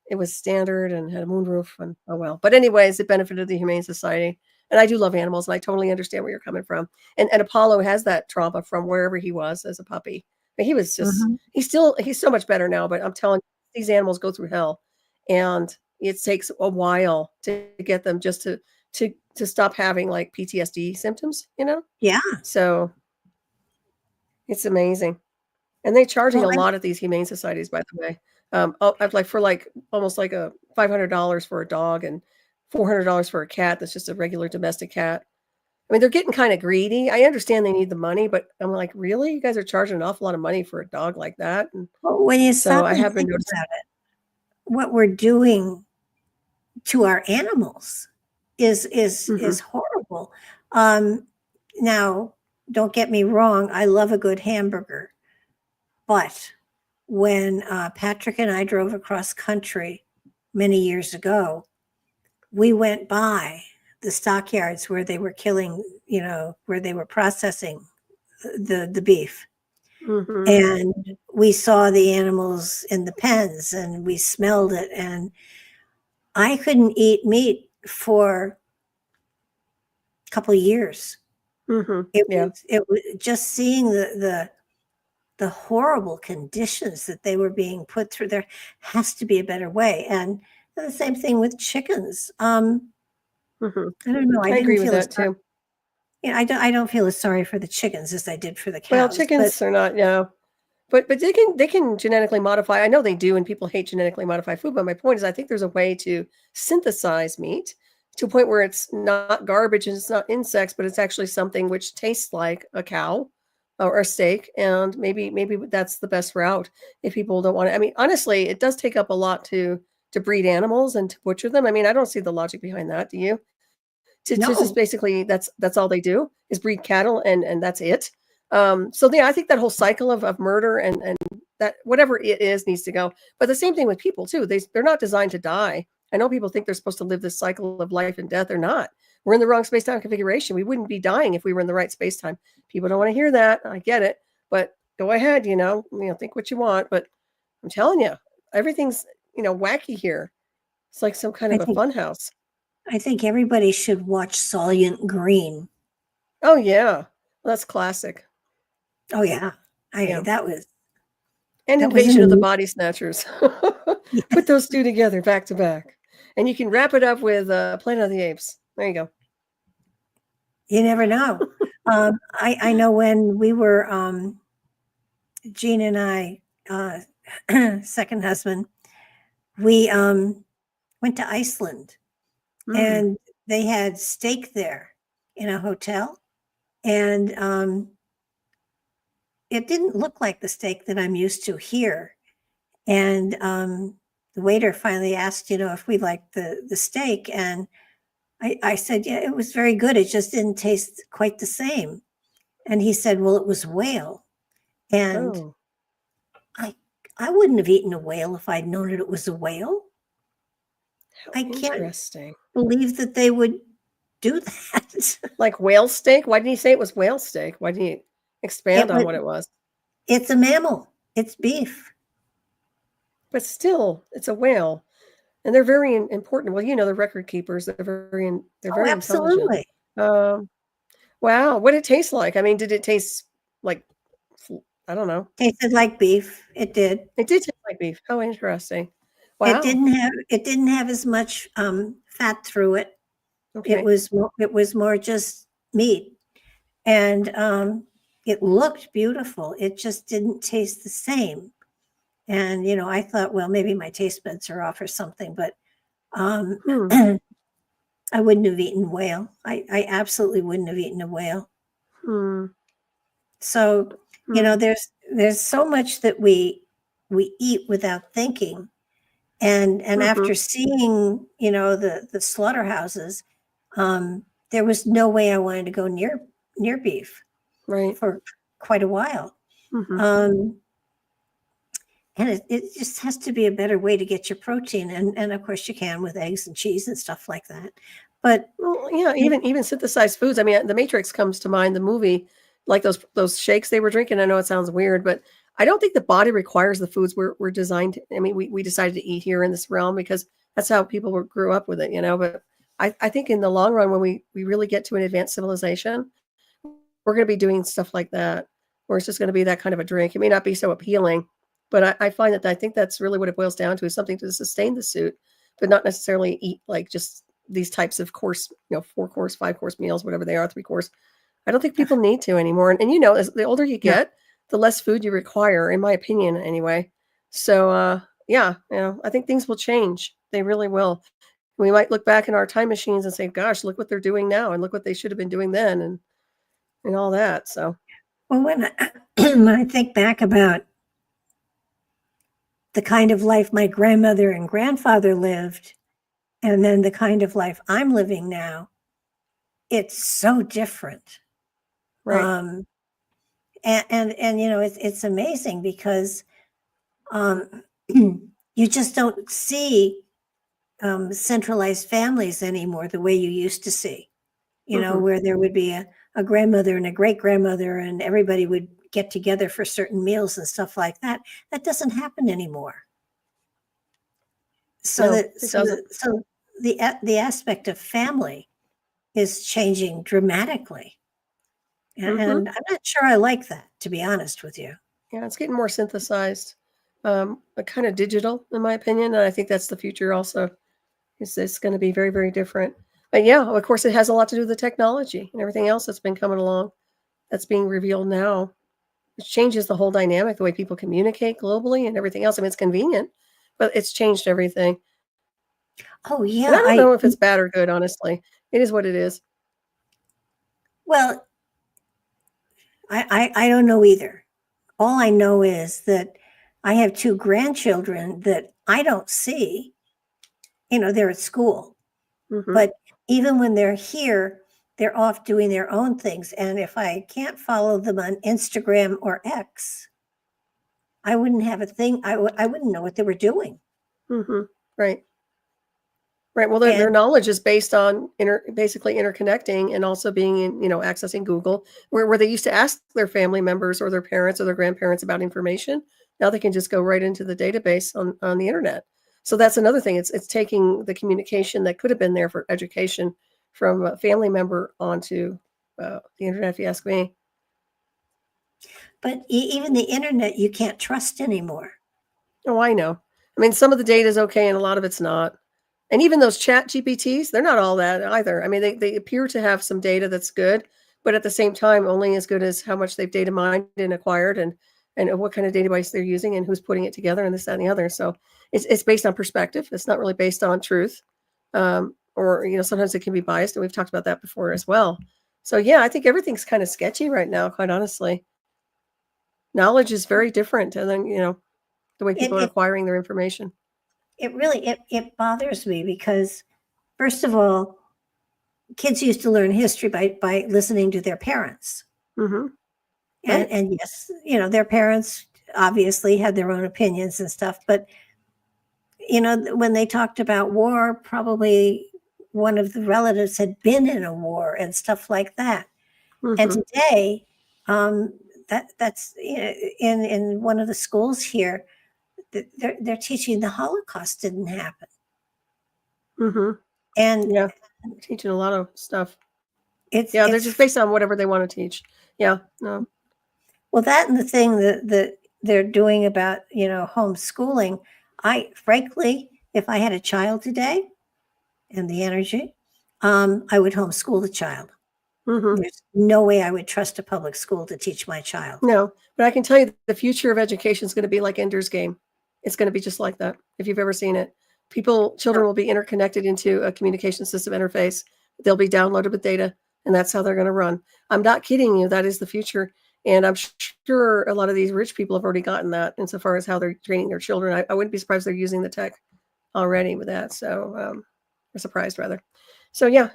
it was standard and had a moonroof, and oh well. But anyways, it benefited the Humane Society. And I do love animals, and I totally understand where you're coming from. And Apollo has that trauma from wherever he was as a puppy. But he was just he's so much better now, but I'm telling you, these animals go through hell. And it takes a while to get them just to stop having like PTSD symptoms, Yeah. So it's amazing. And they're charging a lot at these humane societies, by the way. I've like for like almost like a $500 for a dog and $400 for a cat that's just a regular domestic cat. I mean, they're getting kind of greedy. I understand they need the money, but I'm like, really? You guys are charging an awful lot of money for a dog like that? And when you stop and think about it, what we're doing to our animals is horrible. Now, don't get me wrong, I love a good hamburger, but when Patrick and I drove across country many years ago, we went by the stockyards where they were killing, where they were processing the beef. And we saw the animals in the pens and we smelled it, and I couldn't eat meat for a couple of years. It was just seeing the horrible conditions that they were being put through. There has to be a better way. And the same thing with chickens. I don't know. I agree with that too. I don't feel as sorry for the chickens as I did for the cows. Well, chickens are not, but they can genetically modify. I know they do, and people hate genetically modified food. But my point is, I think there's a way to synthesize meat to a point where it's not garbage and it's not insects, but it's actually something which tastes like a cow or a steak. And maybe that's the best route if people don't want to. I mean, honestly, it does take up a lot to breed animals and to butcher them. I mean, I don't see the logic behind that. Do you? Just basically that's all they do is breed cattle and that's it. So yeah, I think that whole cycle of murder and that whatever it is needs to go. But the same thing with people too. They're not designed to die. I know people think they're supposed to live this cycle of life and death. They're not. We're in the wrong space-time configuration. We wouldn't be dying if we were in the right space-time. People don't want to hear that. I get it, but go ahead. Think what you want. But I'm telling you, everything's wacky here. It's like some kind of a fun house. I think everybody should watch Soylent Green. Oh yeah, well, that's classic. Oh yeah, that was. And Invasion of the Body Snatchers. Put those two together back to back, and you can wrap it up with Planet of the Apes. There you go. You never know. I know when we were Gene and I, second husband, we went to Iceland. And they had steak there in a hotel. And it didn't look like the steak that I'm used to here. And the waiter finally asked, if we liked the steak. And I said, yeah, it was very good. It just didn't taste quite the same. And he said, well, it was whale. And I wouldn't have eaten a whale if I'd known it was a whale. I can't believe that they would do that. Like whale steak? Why didn't he say it was whale steak? Why didn't he expand on what it was? It's a mammal. It's beef. But still, it's a whale. And they're very important. Well, the record keepers, they're very absolutely. intelligent. Wow. What did it taste like? I mean, did it taste like, I don't know. Tasted like beef. It did. It did taste like beef. How interesting. Wow. It didn't have as much fat through it. Okay. It was more just meat, and it looked beautiful. It just didn't taste the same. And I thought, well, maybe my taste buds are off or something. But I wouldn't have eaten whale. I absolutely wouldn't have eaten a whale. Hmm. So, there's so much that we eat without thinking. And after seeing, the slaughterhouses, there was no way I wanted to go near beef Right. for quite a while. Hmm. And it just has to be a better way to get your protein. And of course you can with eggs and cheese and stuff like that. But Well, yeah, even synthesized foods. I mean, The Matrix comes to mind, the movie, like those shakes they were drinking. I know it sounds weird, but I don't think the body requires the foods we're designed. I mean, we decided to eat here in this realm because that's how people grew up with it, But I think in the long run, when we really get to an advanced civilization, we're going to be doing stuff like that, where it's just going to be that kind of a drink. It may not be so appealing, but I find that I think that's really what it boils down to, is something to sustain the suit, but not necessarily eat like just these types of course, 4-course, 5-course meals, whatever they are, 3-course. I don't think people need to anymore. And as the older you No. get, the less food you require, in my opinion, anyway. So, yeah, I think things will change. They really will. We might look back in our time machines and say, gosh, look what they're doing now, and look what they should have been doing then, and all that. So, well, when I think back about the kind of life my grandmother and grandfather lived, and then the kind of life I'm living now, it's so different. right. And it's amazing because you just don't see centralized families anymore the way you used to see, where there would be a grandmother and a great grandmother and everybody would get together for certain meals and stuff like that. That doesn't happen anymore. So No, that it so doesn't. that so the aspect of family is changing dramatically. And I'm not sure I like that, to be honest with you. Yeah, it's getting more synthesized, kind of digital, in my opinion, and I think that's the future. Also, it's going to be very, very different. But yeah, of course, it has a lot to do with the technology and everything else that's been coming along, that's being revealed now. It changes the whole dynamic, the way people communicate globally and everything else. I mean, it's convenient, but it's changed everything. Oh And I yeah, don't know if it's bad or good, honestly. It is what it is. well, I don't know either. All I know is that I have 2 grandchildren that I don't see. They're at school, Hmm. but even when they're here, they're off doing their own things. And if I can't follow them on Instagram or X, I wouldn't have a thing. I wouldn't know what they were doing. Hmm. Right. Right. Well, their And knowledge is based on basically interconnecting and also being accessing Google, where they used to ask their family members or their parents or their grandparents about information. Now they can just go right into the database on the internet. So that's another thing. It's taking the communication that could have been there for education from a family member onto the internet, if you ask me. but even the internet, you can't trust anymore. Oh, I know. I mean, some of the data is okay and a lot of it's not. And even those chat GPTs, they're not all that either. I mean, they appear to have some data that's good, but at the same time, only as good as how much they've data mined and acquired, and what kind of database they're using and who's putting it together, and this, that, and the other. So it's based on perspective. It's not really based on truth. Or sometimes it can be biased, and we've talked about that before as well. So yeah, I think everything's kind of sketchy right now, quite honestly. Knowledge is very different, and then the way It people are it, acquiring their information. it really it bothers me because, first of all, kids used to learn history by listening to their parents. Hmm. And Right. and yes, their parents obviously had their own opinions and stuff, but when they talked about war, probably one of the relatives had been in a war and stuff like that. And Hmm. today, um, that's in one of the schools here, they're teaching the Holocaust didn't happen. Hmm. And Yeah, teaching a lot of stuff. it's Yeah, they're just it's based on whatever they want to teach. Yeah, no. well, that and the thing that they're doing about homeschooling. I frankly, if I had a child today and the energy, I would homeschool the child. Hmm. There's no way I would trust a public school to teach my child. No, but I can tell you the future of education is going to be like Ender's Game. It's going to be just like that. If you've ever seen it, children will be interconnected into a communication system interface. They'll be downloaded with data. and that's how they're going to run. I'm not kidding you. That is the future. And I'm sure a lot of these rich people have already gotten that insofar as how they're training their children. I wouldn't be surprised they're using the tech already with that. So or surprised rather. So yeah,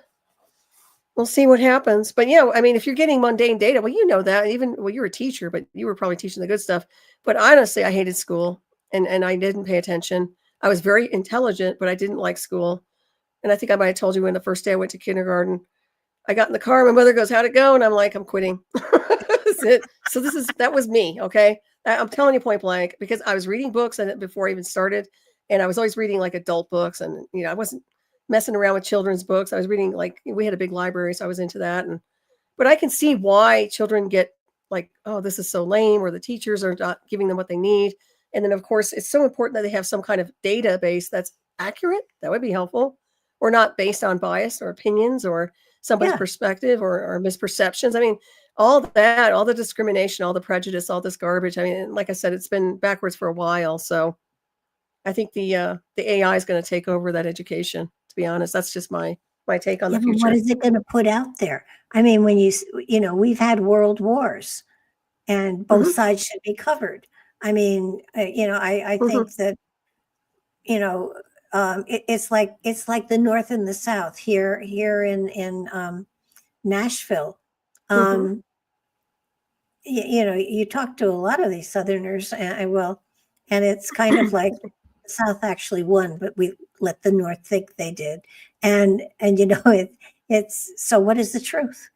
we'll see what happens. But yeah, I mean, if you're getting mundane data, well, you know that. Even well, you're a teacher, but you were probably teaching the good stuff. But honestly, I hated school and I didn't pay attention. I was very intelligent, but I didn't like school. And I think I might have told you when the first day I went to kindergarten, I got in the car. My mother goes, "How'd it go?" And I'm like, "I'm quitting." That's it. So that was me. Okay. I'm telling you point blank, because I was reading books and before I even started, and I was always reading like adult books, and I wasn't messing around with children's books. I was reading, like, we had a big library, so I was into that. But I can see why children get like, oh, this is so lame, or the teachers are not giving them what they need. And then of course it's so important that they have some kind of database that's accurate. That would be helpful, or not based on bias or opinions or somebody's perspective or misperceptions. I mean, all that, all the discrimination, all the prejudice, all this garbage. I mean, like I said, it's been backwards for a while. So I think the AI is going to take over that education. To be honest, that's just my take on the future. What is it going to put out there? I mean, when we've had world wars, and both sides should be covered. I mean, I think that it's like the North and the South here in Nashville. You talk to a lot of these Southerners, and it's kind of like the South actually won, but we let the North think they did. And it's so what is the truth?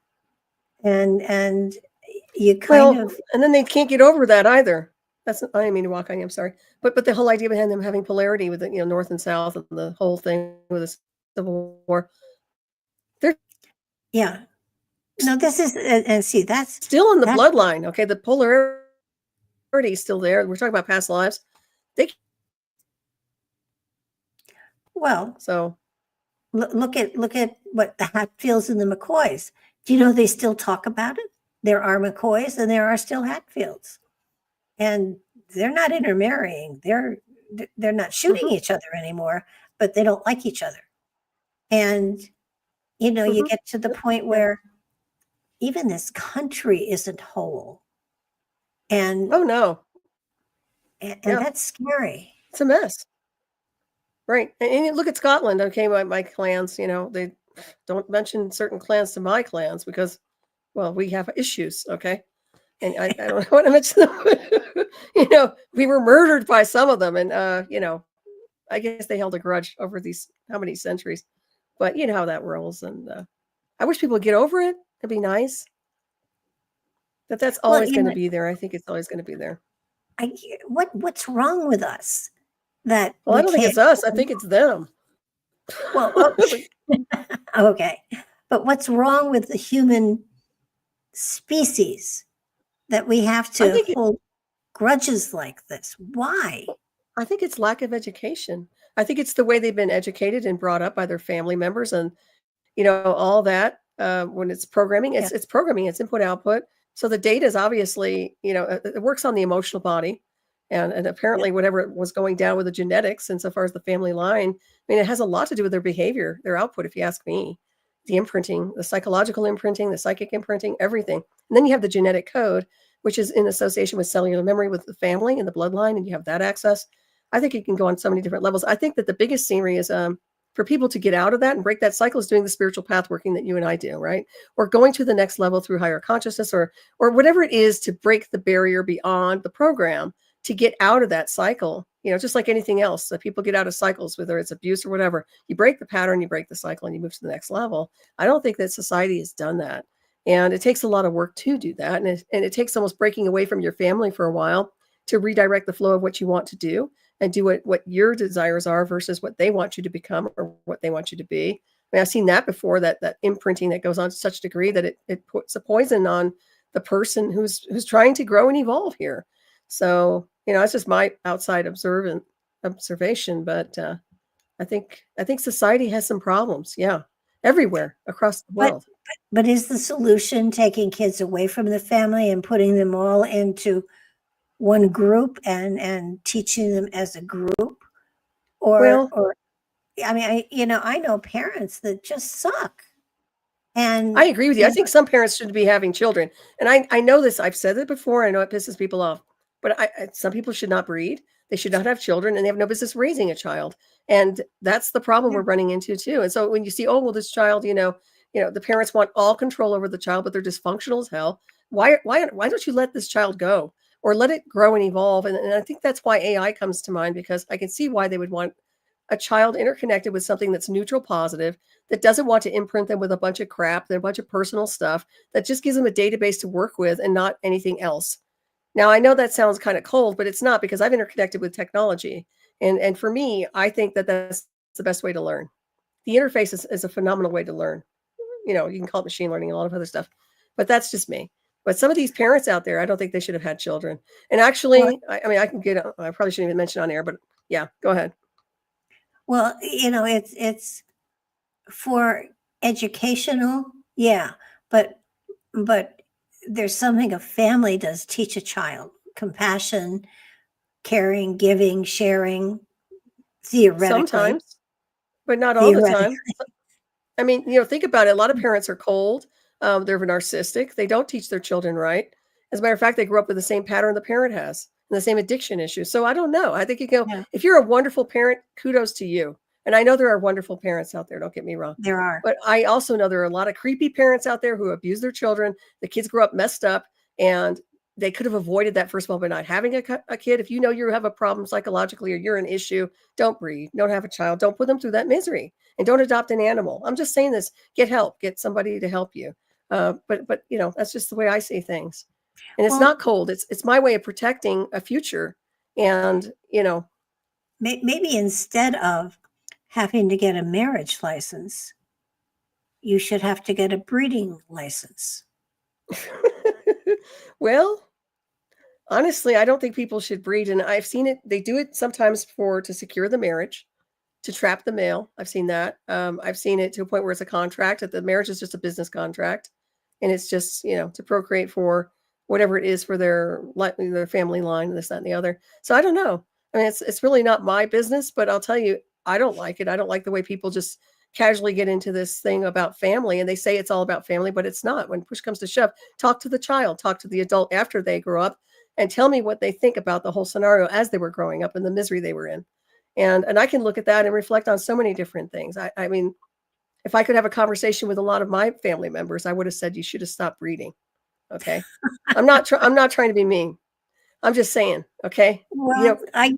And you kind of, and then they can't get over that either. I didn't mean to walk on you. I'm sorry, but the whole idea behind them having polarity with the North and South and the whole thing with the Civil War. No, this is, and see, that's still in the bloodline. Okay, the polarity is still there. We're talking about past lives. So look at what the Hatfields and the McCoys. Do you know they still talk about it? There are McCoys and there are still Hatfields, and they're not intermarrying. They're not shooting each other anymore, but they don't like each other. And you get to the point where even this country isn't whole. And oh no, and that's scary. It's a mess. Right. And look at Scotland. Okay, my clans, they don't mention certain clans to my clans because, well, we have issues. Okay. And I don't want to mention them. We were murdered by some of them. And, I guess they held a grudge over these, how many centuries, but you know how that rolls. And I wish people would get over it. It'd be nice. But that's always going to be there. I think it's always going to be there. What's wrong with us? I don't think it's us. I think it's them. Well, okay. But what's wrong with the human species that we have to hold grudges like this? Why? I think it's lack of education. I think it's the way they've been educated and brought up by their family members, and all that. When it's programming, it's programming, it's input output. So the data is obviously, it works on the emotional body. And apparently whatever was going down with the genetics, insofar as the family line, I mean, it has a lot to do with their behavior, their output, if you ask me. The imprinting, the psychological imprinting, the psychic imprinting, everything. And then you have the genetic code, which is in association with cellular memory with the family and the bloodline, and you have that access. I think it can go on so many different levels. I think that the biggest scenery is for people to get out of that and break that cycle is doing the spiritual path working that you and I do, right? Or going to the next level through higher consciousness or whatever it is to break the barrier beyond the program, to get out of that cycle, just like anything else that people get out of cycles, whether it's abuse or whatever, you break the pattern, you break the cycle, and you move to the next level. I don't think that society has done that. And it takes a lot of work to do that. And it takes almost breaking away from your family for a while to redirect the flow of what you want to do and do what your desires are versus what they want you to become or what they want you to be. I mean, I've seen that before, that imprinting that goes on to such a degree that it puts a poison on the person who's trying to grow and evolve here. So, it's just my outside observation, but I think society has some problems. Yeah. Everywhere across the world. But is the solution taking kids away from the family and putting them all into one group and teaching them as a group? Or I mean, I know parents that just suck. And I agree with you. I think some parents should be having children. And I know this, I've said it before. I know it pisses people off, but some people should not breed. They should not have children, and they have no business raising a child. And that's the problem we're running into too. And so when you see, oh, well, this child, the parents want all control over the child, but they're dysfunctional as hell. Why don't you let this child go or let it grow and evolve? And I think that's why AI comes to mind, because I can see why they would want a child interconnected with something that's neutral, positive, that doesn't want to imprint them with a bunch of crap, a bunch of personal stuff, that just gives them a database to work with and not anything else. Now, I know that sounds kind of cold, but it's not, because I've interconnected with technology. And for me, I think that that's the best way to learn. The interface is a phenomenal way to learn. You can call it machine learning and a lot of other stuff, but that's just me. But some of these parents out there, I don't think they should have had children. And actually, I probably shouldn't even mention on air, but yeah, go ahead. Well, it's for educational, yeah, but there's something a family does teach a child: compassion, caring, giving, sharing, theoretically. Sometimes, but not all the time. I mean, think about it. A lot of parents are cold. They're narcissistic. They don't teach their children right. As a matter of fact, they grew up with the same pattern the parent has and the same addiction issues. So I don't know. I think if you're a wonderful parent, kudos to you. And I know there are wonderful parents out there. Don't get me wrong. There are. But I also know there are a lot of creepy parents out there who abuse their children. The kids grow up messed up, and they could have avoided that, first of all, by not having a kid. If you know you have a problem psychologically or you're an issue, don't breed. Don't have a child. Don't put them through that misery. And don't adopt an animal. I'm just saying this. Get help. Get somebody to help you. But that's just the way I see things. And it's not cold. It's my way of protecting a future. And, maybe instead of having to get a marriage license, you should have to get a breeding license. Well, honestly, I don't think people should breed. And I've seen it. They do it sometimes to secure the marriage, to trap the male. I've seen that. I've seen it to a point where it's a contract, that the marriage is just a business contract. And it's just, to procreate for whatever it is for their family line, this, that, and the other. So I don't know. I mean, it's really not my business, but I'll tell you, I don't like it. I don't like the way people just casually get into this thing about family, and they say it's all about family, but it's not. When push comes to shove, talk to the child, talk to the adult after they grow up, and tell me what they think about the whole scenario as they were growing up and the misery they were in. And I can look at that and reflect on so many different things. I mean, if I could have a conversation with a lot of my family members, I would have said, you should have stopped breeding. Okay. I'm not trying to be mean. I'm just saying. Okay. Well, I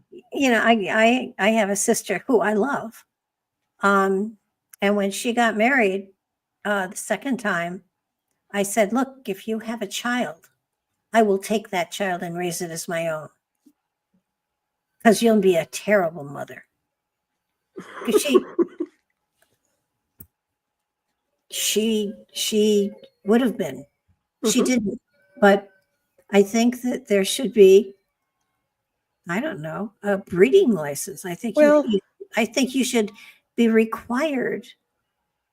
have a sister who I love. And when she got married, the second time, I said, look, if you have a child, I will take that child and raise it as my own. Because you'll be a terrible mother. Because she would have been. She didn't. But I think that there should be, I don't know, a breeding license. I think you should be required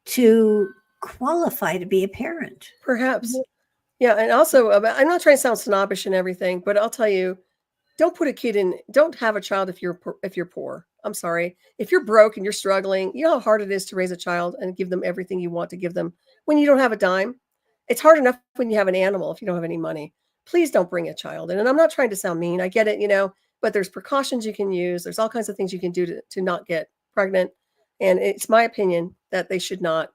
to qualify to be a parent. Perhaps. Yeah. And also, I'm not trying to sound snobbish and everything, but I'll tell you, don't have a child if you're poor. I'm sorry. If you're broke and you're struggling, you know how hard it is to raise a child and give them everything you want to give them when you don't have a dime. It's hard enough when you have an animal if you don't have any money. Please don't bring a child in. And I'm not trying to sound mean. I get it, but there's precautions you can use. There's all kinds of things you can do to not get pregnant. And it's my opinion that they should not.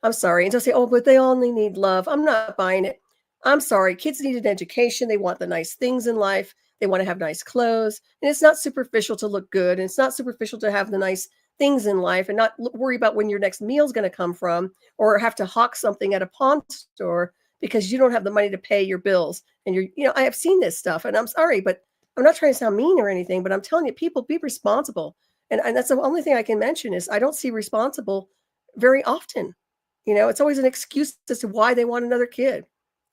I'm sorry. And just say, oh, but they only need love. I'm not buying it. I'm sorry. Kids need an education. They want the nice things in life. They want to have nice clothes. And it's not superficial to look good. And it's not superficial to have the nice things in life and not worry about when your next meal is going to come from, or have to hawk something at a pawn store because you don't have the money to pay your bills. And I have seen this stuff, and I'm sorry, but I'm not trying to sound mean or anything, but I'm telling you, people, be responsible. And that's the only thing I can mention is I don't see responsible very often. It's always an excuse as to why they want another kid.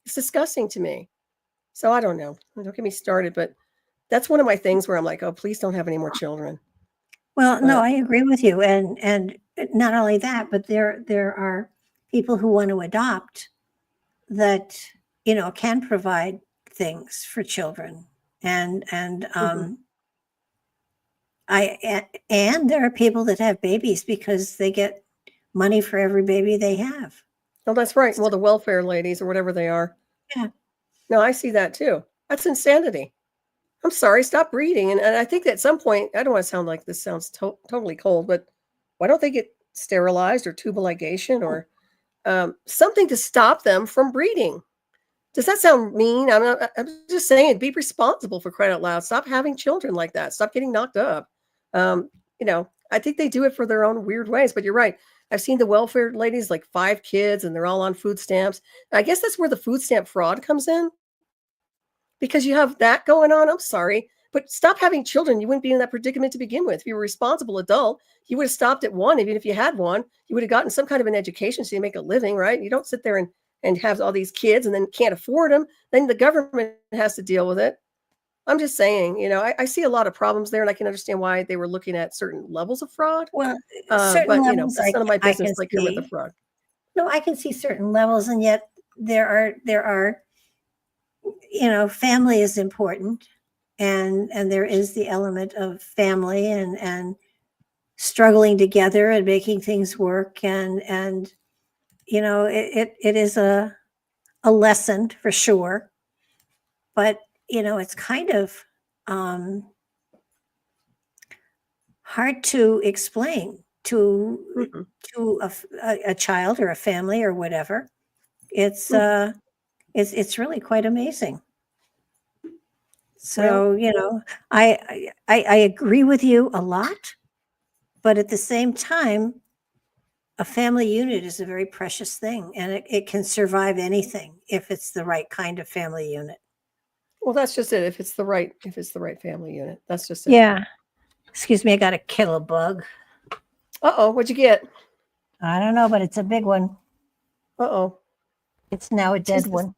It's disgusting to me. So I don't know. Don't get me started, but that's one of my things where I'm like, oh, please don't have any more children. Well, no, I agree with you. And not only that, but there are people who want to adopt that, can provide things for children. And there are people that have babies because they get money for every baby they have. Oh, that's right. Well, the welfare ladies or whatever they are. Yeah. No, I see that too. That's insanity. I'm sorry, stop breeding. And I think that at some point, I don't want to sound like this sounds totally cold, but why don't they get sterilized or tubal ligation or something to stop them from breeding? Does that sound mean? I'm just saying, be responsible, for crying out loud. Stop having children like that. Stop getting knocked up. I think they do it for their own weird ways, but you're right. I've seen the welfare ladies, like 5 kids, and they're all on food stamps. I guess that's where the food stamp fraud comes in, because you have that going on. I'm sorry, but stop having children. You wouldn't be in that predicament to begin with. If you were a responsible adult, you would have stopped at one. Even if you had one, you would have gotten some kind of an education so you make a living, right? You don't sit there and have all these kids and then can't afford them. Then the government has to deal with it. I'm just saying, I see a lot of problems there, and I can understand why they were looking at certain levels of fraud. Well, certain But levels that's none of my business. can Like you're with the see. fraud. No, I can see certain levels, and yet there are family is important, and there is the element of family and struggling together and making things work, and it is a lesson for sure, but it's kind of hard to explain to Mhm. a child or a family or whatever. It's really quite amazing. So, I agree with you a lot, but at the same time, a family unit is a very precious thing, and it can survive anything if it's the right kind of family unit. Well, that's just it. If it's the right family unit, that's just it. Yeah. Excuse me, I got to kill a bug. Uh-oh, what'd you get? I don't know, but it's a big one. Uh-oh. It's now a dead one.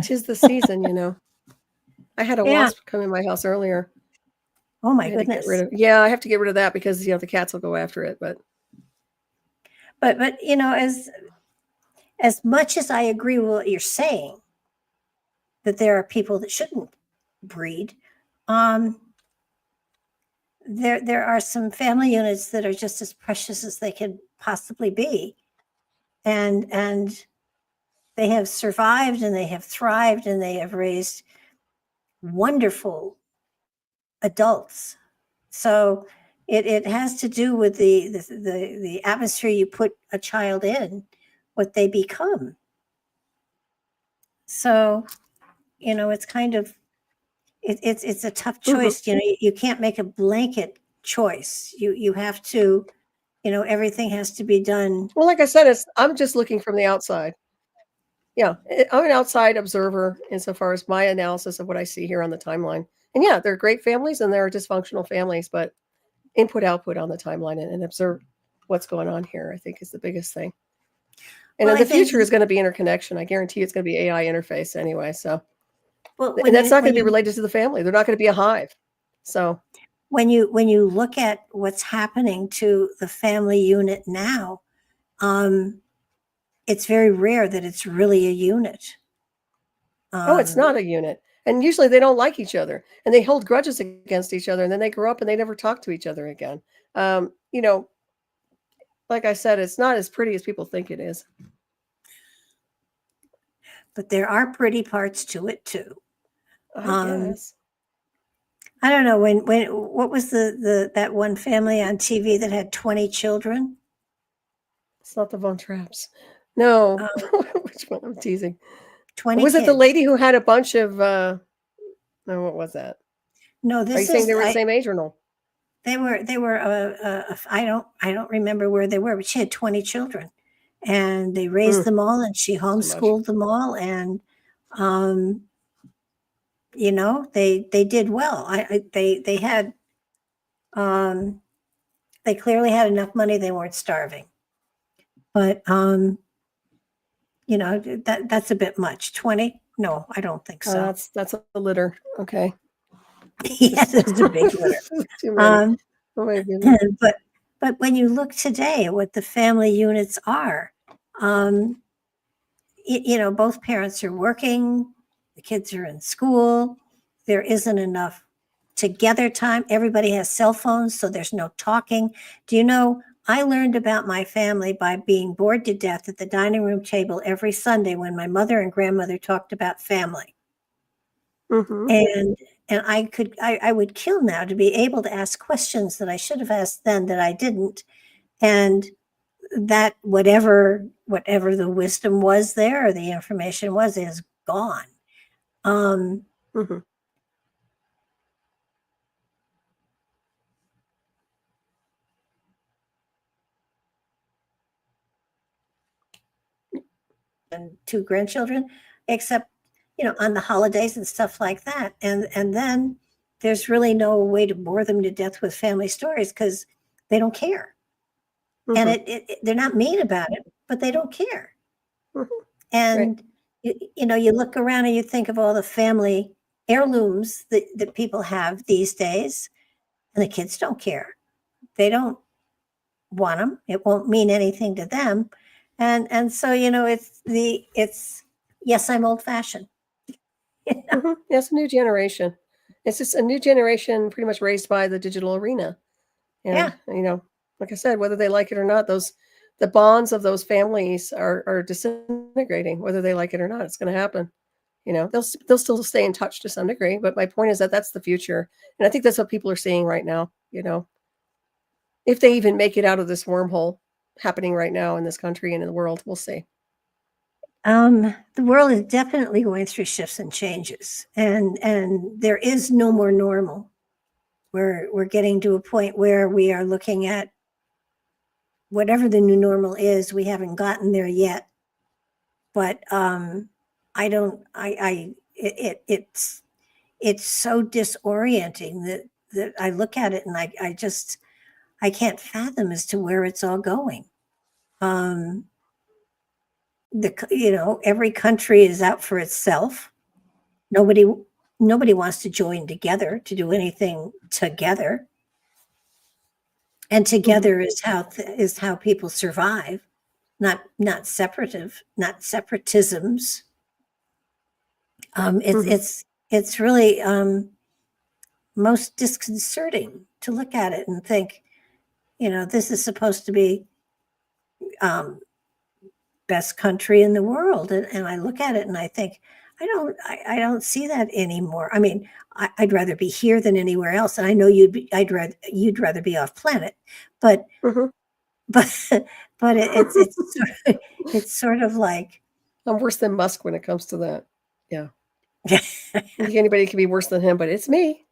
'Tis the season, I had a Yeah. wasp come in my house earlier. Oh my I had to goodness. I have to get rid of that because the cats will go after it. But as much as I agree with what you're saying, that there are people that shouldn't breed, there are some family units that are just as precious as they could possibly be, and they have survived and they have thrived and they have raised wonderful adults. So it has to do with the atmosphere you put a child in, what they become. So it's kind of it's a tough choice. You can't make a blanket choice. You have to, everything has to be done. well, like I said, I'm just looking from the outside. Yeah, I'm an outside observer insofar as my analysis of what I see here on the timeline. And yeah, there are great families and there are dysfunctional families, but input output on the timeline and observe what's going on here, I think, is the biggest thing. And Well, the future is going to be interconnection. I guarantee it's going to be AI interface anyway. So, and that's not going to be related to the family. They're not going to be a hive. So when you look at what's happening to the family unit now, it's very rare that it's really a unit. It's not a unit. And usually they don't like each other and they hold grudges against each other. And then they grow up and they never talk to each other again. Like I said, it's not as pretty as people think it is. But there are pretty parts to it too. I guess. I don't know what was that one family on TV that had 20 children? It's not the Von Trapps. No. Which one? I'm teasing. 20 Was kids. it the lady who had a bunch of no, what was that? No, this Are you saying they were the same age or no? They were I don't remember where they were, but she had 20 children and they raised them all and she homeschooled them all, and they did well. They had they clearly had enough money, they weren't starving. But that's a bit much. 20? No, I don't think so. That's a litter. Okay. Yes, it's a big litter. But when you look today at what the family units are, both parents are working, the kids are in school, there isn't enough together time. Everybody has cell phones, so there's no talking. Do you know I learned about my family by being bored to death at the dining room table every Sunday when my mother and grandmother talked about family. Mm-hmm. And I would kill now to be able to ask questions that I should have asked then that I didn't. And that whatever the wisdom was there or the information was is gone. Mm-hmm. And 2 grandchildren, except, on the holidays and stuff like that. And then there's really no way to bore them to death with family stories because they don't care. And Mm-hmm. they're not mean about it, but they don't care. Mm-hmm. Right. And you look around and you think of all the family heirlooms that people have these days, and the kids don't care. They don't want them. It won't mean anything to them. And so, it's yes, I'm old fashioned. Mm-hmm. Yeah, it's a new generation. It's just a new generation pretty much raised by the digital arena. And, Yeah. Like I said, whether they like it or not, the bonds of those families are disintegrating, whether they like it or not. It's going to happen. They'll still stay in touch to some degree, but my point is that that's the future. And I think that's what people are seeing right now, if they even make it out of this wormhole happening right now in this country and in the world, we'll see. The world is definitely going through shifts and changes, and there is no more normal. We're getting to a point where we are looking at whatever the new normal is. We haven't gotten there yet, but I don't. It's so disorienting that I look at it and I can't fathom as to where it's all going. Every country is out for itself. Nobody wants to join together to do anything together. And together is how people survive, not separatisms. It's really most disconcerting to look at it and think, this is supposed to be best country in the world, and I look at it and I think, I don't see that anymore. I mean, I'd rather be here than anywhere else, and I know you'd rather be off planet, but Mm-hmm. but it's sort of like I'm worse than Musk when it comes to that. Yeah. I think anybody can be worse than him, but it's me.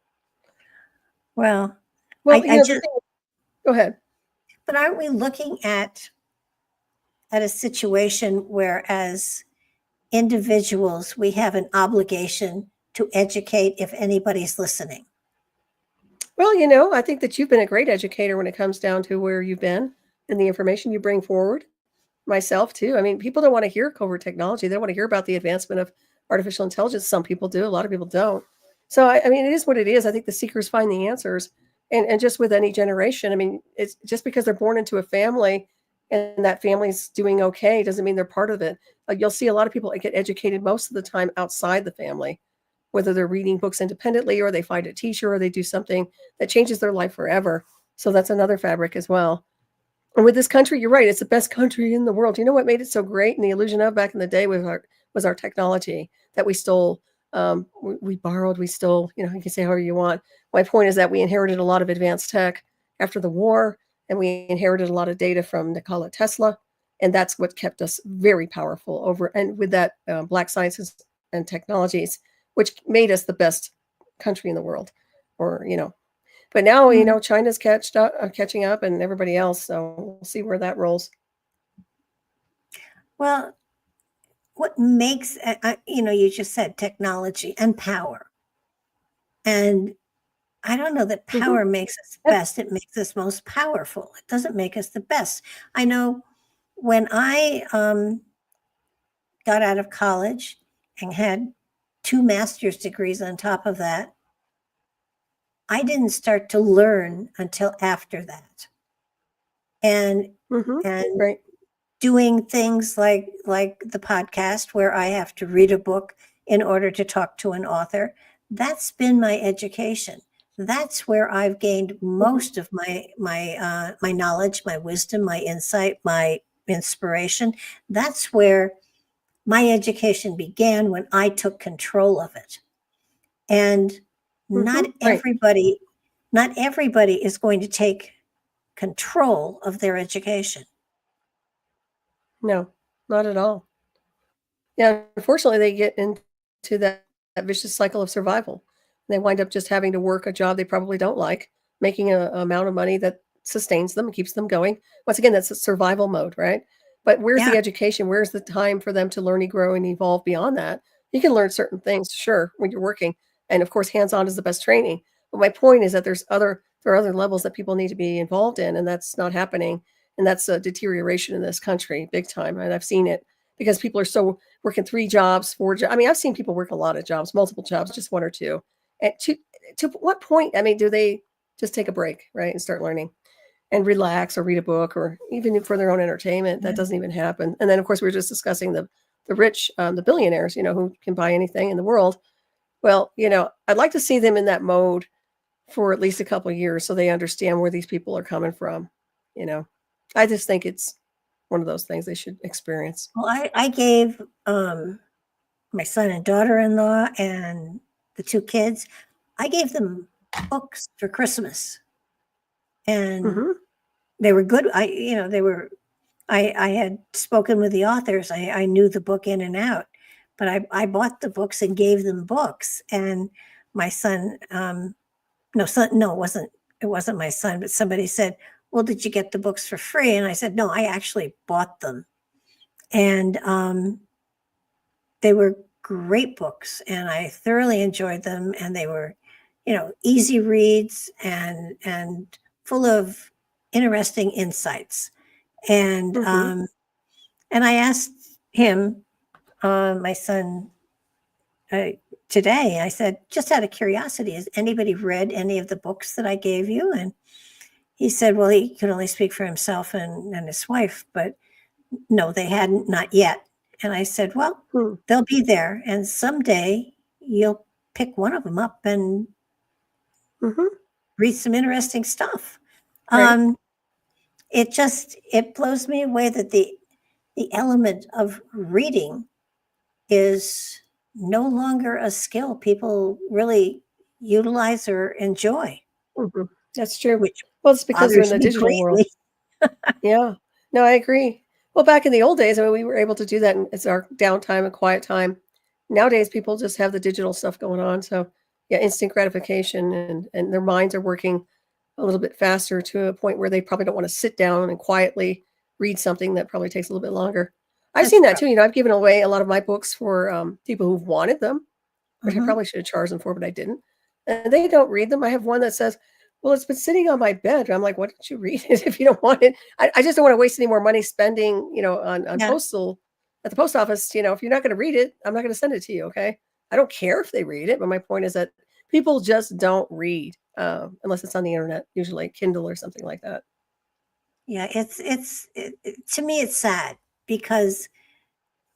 Well, Go ahead. But aren't we looking at a situation where, as individuals, we have an obligation to educate if anybody's listening? Well, I think that you've been a great educator when it comes down to where you've been and the information you bring forward. Myself too. I mean, people don't want to hear covert technology. They don't want to hear about the advancement of artificial intelligence. Some people do. A lot of people don't. So, I mean, it is what it is. I think the seekers find the answers. And just with any generation, I mean, it's just because they're born into a family and that family's doing okay doesn't mean they're part of it. You'll see a lot of people get educated most of the time outside the family, whether they're reading books independently or they find a teacher or they do something that changes their life forever. So that's another fabric as well. And with this country, you're right. It's the best country in the world. You know what made it so great and the illusion of back in the day was our technology that we stole. We borrowed, we stole, you can say however you want. My point is that we inherited a lot of advanced tech after the war, and we inherited a lot of data from Nikola Tesla. And that's what kept us very powerful and with that black sciences and technologies, which made us the best country in the world, But now, China's catching up and everybody else. So we'll see where that rolls. Well, what makes, you just said technology and power. And I don't know that power makes us best. It makes us most powerful. It doesn't make us the best. I know when I got out of college and had 2 master's degrees on top of that, I didn't start to learn until after that. And right. Doing things like the podcast where I have to read a book in order to talk to an author, that's been my education. That's where I've gained most of my knowledge, my wisdom, my insight, my inspiration. That's where my education began, when I took control of it. And not Right. everybody is going to take control of their education. No, not at all. Yeah, unfortunately, they get into that vicious cycle of survival. They wind up just having to work a job they probably don't like, making a amount of money that sustains them and keeps them going. Once again, that's a survival mode, right? But where's Yeah, the education? Where's the time for them to learn and grow and evolve beyond that? You can learn certain things, sure, when you're working, and of course, hands-on is the best training. But my point is that there are other levels that people need to be involved in, and that's not happening. And that's a deterioration in this country, big time. And I've seen it because people are so working 3 jobs, 4 jobs. I mean, I've seen people work a lot of jobs, multiple jobs, just 1 or 2. And to what point, I mean, do they just take a break, right, and start learning and relax or read a book or even for their own entertainment? That yeah. doesn't even happen. And then, of course, we were just discussing the rich, the billionaires, who can buy anything in the world. Well, I'd like to see them in that mode for at least a couple of years so they understand where these people are coming from. You know, I just think it's one of those things they should experience. Well, I gave my son and daughter-in-law and the 2 kids, I gave them books for Christmas, and Hmm. they were good. I had spoken with the authors. I knew the book in and out, but I bought the books and gave them books. And my son, no, it wasn't my son, but somebody said, "Well, did you get the books for free?" And I said, "No, I actually bought them." And they were great books, and I thoroughly enjoyed them. And they were, easy reads and full of interesting insights. And Hmm. and I asked him, my son, uh, today. I said, just out of curiosity, has anybody read any of the books that I gave you? And he said, well, he could only speak for himself and his wife, but no, they hadn't, not yet. And I said, well, Hmm. they'll be there, and someday you'll pick one of them up and Hmm. read some interesting stuff. Right. Um, it blows me away that the element of reading is no longer a skill people really utilize or enjoy, Mhm. That's true. which Well, it's because we're in bothers the me digital world. greatly. Yeah. No, I agree. Well, back in the old days, I mean, we were able to do that, and it's our downtime and quiet time. Nowadays, people just have the digital stuff going on. So, yeah, instant gratification, and their minds are working a little bit faster to a point where they probably don't want to sit down and quietly read something that probably takes a little bit longer. I've That's seen that probably. too. I've given away a lot of my books for people who've wanted them, which I Mhm. probably should have charged them for, but I didn't. And they don't read them. I have one that says, "Well, it's been sitting on my bed." I'm like, "Why didn't you read it if you don't want it?" I just don't want to waste any more money spending, on Yeah, postal at the post office. If you're not going to read it, I'm not going to send it to you. Okay. I don't care if they read it, but my point is that people just don't read unless it's on the internet, usually Kindle or something like that. yeah. To me, it's sad because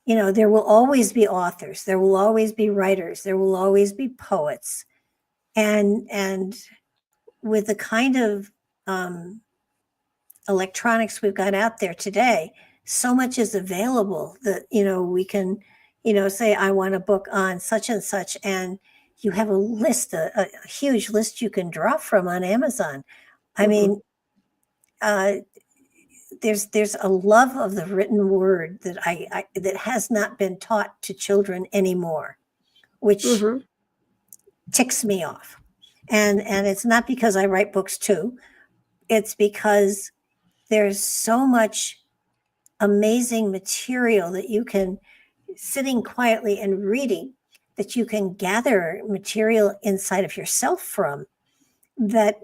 there will always be authors, there will always be writers, there will always be poets, and with the kind of um, electronics we've got out there today, so much is available that we can say, I want a book on such and such, and you have a list, a huge list you can draw from on Amazon. I Hmm. mean, uh, there's a love of the written word that that has not been taught to children anymore, which Hmm. ticks me off. And it's not because I write books too. It's because there's so much amazing material that you can, sitting quietly and reading, that you can gather material inside of yourself from, that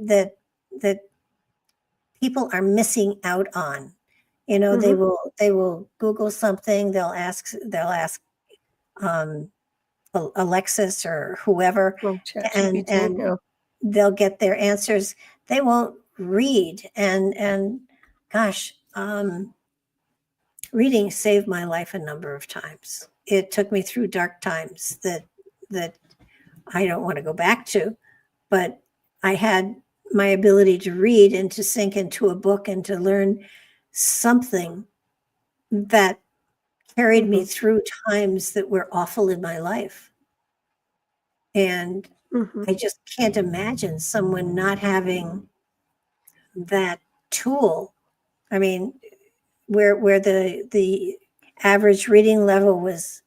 people are missing out on. They Hmm. will Google something, they'll ask um, Alexis or whoever, Oh, chat and GPT. Yeah. they'll get their answers. They won't read, and gosh, reading saved my life a number of times. It took me through dark times that I don't want to go back to, but I had my ability to read and to sink into a book and to learn something that carried me through times that were awful in my life. And I just can't imagine someone not having that tool. I mean, where the average reading level was,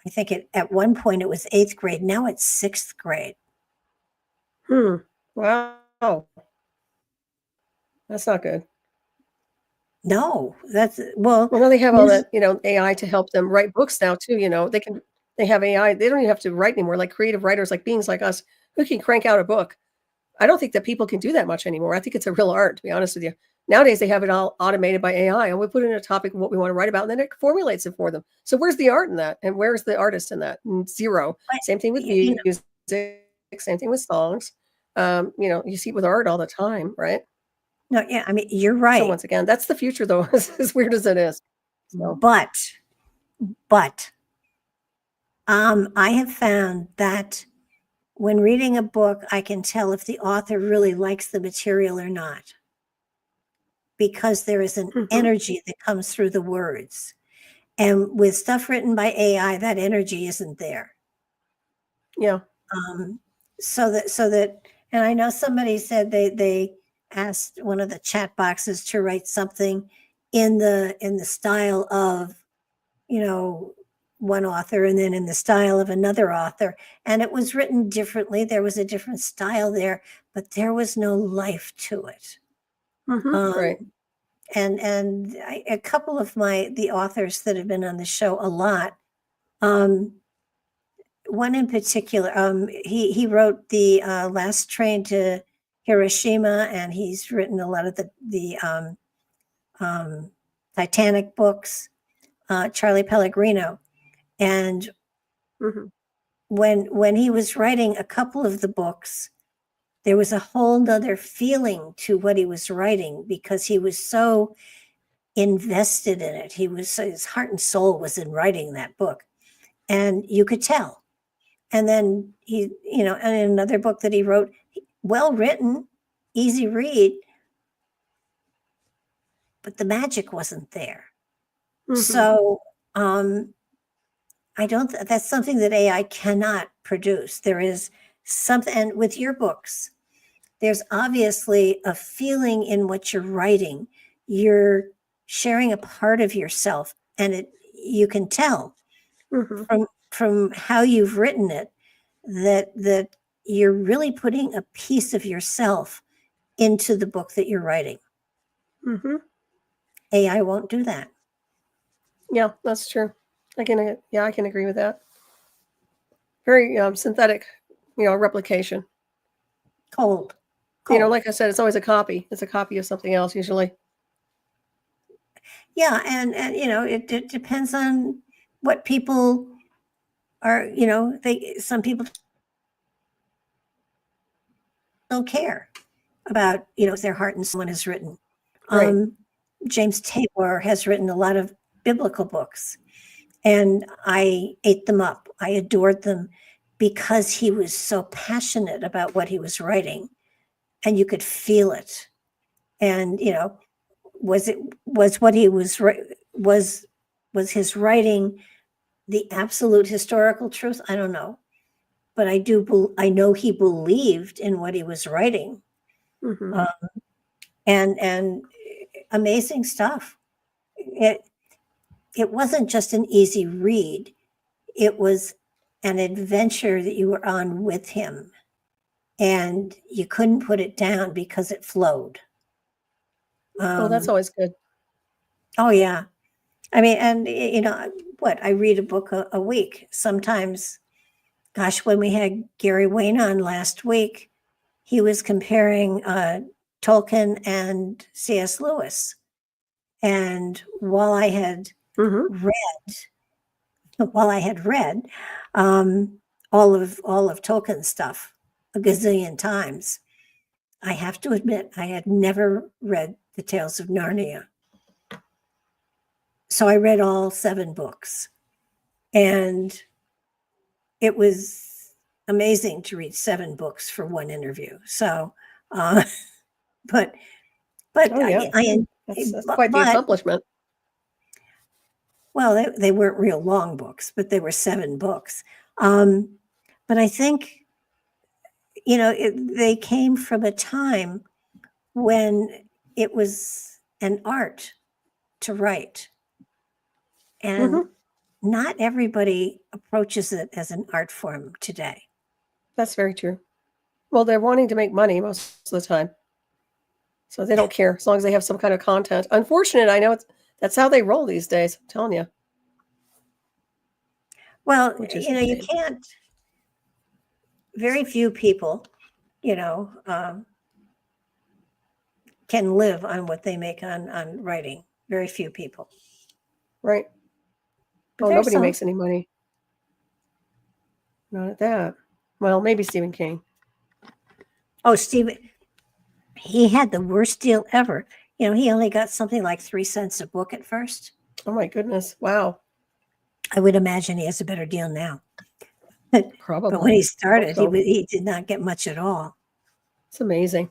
I think at one point it was 8th grade. Now it's 6th grade. Wow. That's not good. No, that's well. Well, now they have all that, AI to help them write books now too. They have AI. They don't even have to write anymore. Like creative writers, like beings like us, who can crank out a book. I don't think that people can do that much anymore. I think it's a real art, to be honest with you. Nowadays, they have it all automated by AI, and we put in a topic of what we want to write about, and then it formulates it for them. So where's the art in that? And where's the artist in that? Zero. Same thing with music. Same thing with songs. You see it with art all the time, right? No, yeah, I mean, you're So right. once again, that's the future, though, as weird as it is. So. But I have found that when reading a book, I can tell if the author really likes the material or not, because there is an energy that comes through the words. And with stuff written by AI, that energy isn't there. Yeah. So that, and I know somebody said they asked one of the chat boxes to write something in the style of, one author, and then in the style of another author, and it was written differently. There was a different style there, but there was no life to it. Right. And a couple of the authors that have been on the show a lot, one in particular, he wrote the Last Train to Hiroshima, and he's written a lot of the Titanic books, Charlie Pellegrino. And when he was writing a couple of the books, there was a whole nother feeling to what he was writing, because he was so invested in it. His heart and soul was in writing that book, and you could tell. And then and in another book that he wrote, well written, easy read, but the magic wasn't there. So that's something that AI cannot produce. There is something, and with your books, there's obviously a feeling in what you're writing. You're sharing a part of yourself, and you can tell from how you've written it that you're really putting a piece of yourself into the book that you're writing. AI won't do that. Yeah, that's true. I can agree with that. Very synthetic, replication. Cold. Like I said, it's always a copy. It's a copy of something else usually. Yeah, and it depends on what people are. Some people don't care about their heart and soul has written. Right. James Tabor has written a lot of biblical books, and I ate them up. I adored them because he was so passionate about what he was writing, and you could feel it. And was his writing the absolute historical truth? I don't know, but I know he believed in what he was writing. And amazing stuff. It wasn't just an easy read. It was an adventure that you were on with him, and you couldn't put it down because it flowed. Oh, that's always good. Oh, yeah. I mean, and I read a book a week. Sometimes, gosh, when we had Gary Wayne on last week, he was comparing Tolkien and C.S. Lewis. And while I had read all of Tolkien's stuff a gazillion times, I have to admit I had never read the Tales of Narnia. So I read all 7 books, and it was amazing to read 7 books for one interview. So, uh, but Oh yeah, that's quite the but accomplishment. well, they weren't real long books, but they were 7 books. But I think, they came from a time when it was an art to write. And Hmm. not everybody approaches it as an art form today. That's very true. Well, they're wanting to make money most of the time, so they don't care as long as they have some kind of content. Unfortunate, I know that's how they roll these days. I'm telling you, Well, which is a you shame. can't, very few people, you know, um, can live on what they make on writing. Very few people. Right? But Oh, there's nobody some. makes any money. Not at that. Well, maybe Stephen King. Oh, Steve, he had the worst deal ever. He only got something like 3 cents a book at first. Oh my goodness! Wow. I would imagine he has a better deal now. But when Probably. he Hope started, so. he did not get much at all. It's amazing.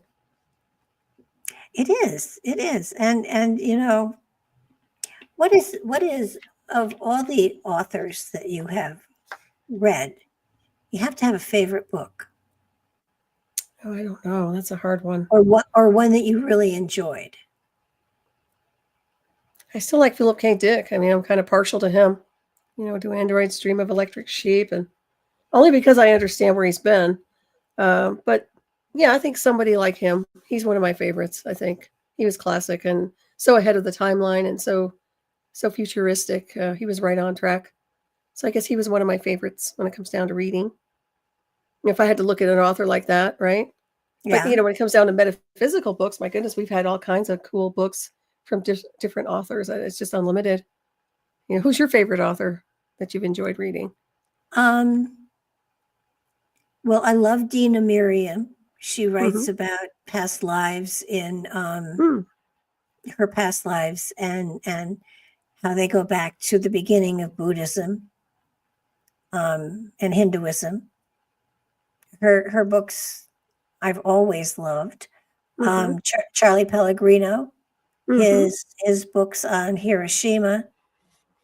It is. It is. And what is of all the authors that you have read, you have to have a favorite book Oh, I don't know. That's a hard one. or one that you really enjoyed. I still like Philip K. Dick. I mean, I'm kind of partial to him. Do androids dream of electric sheep? And only because I understand where he's been. But yeah, I think somebody like him, he's one of my favorites. I think he was classic and so ahead of the timeline and so futuristic. He was right on track. So I guess he was one of my favorites when it comes down to reading. If I had to look at an author like that, right? But Yeah. when it comes down to metaphysical books, my goodness, we've had all kinds of cool books from different authors. It's just unlimited. Who's your favorite author that you've enjoyed reading? Um, well, I love Dina Miriam. She Mm-hmm. writes about past lives in Hmm. her past lives and how they go back to the beginning of Buddhism and Hinduism. Her books I've always loved. Mm-hmm. Charlie Pellegrino, Mm-hmm. his books on Hiroshima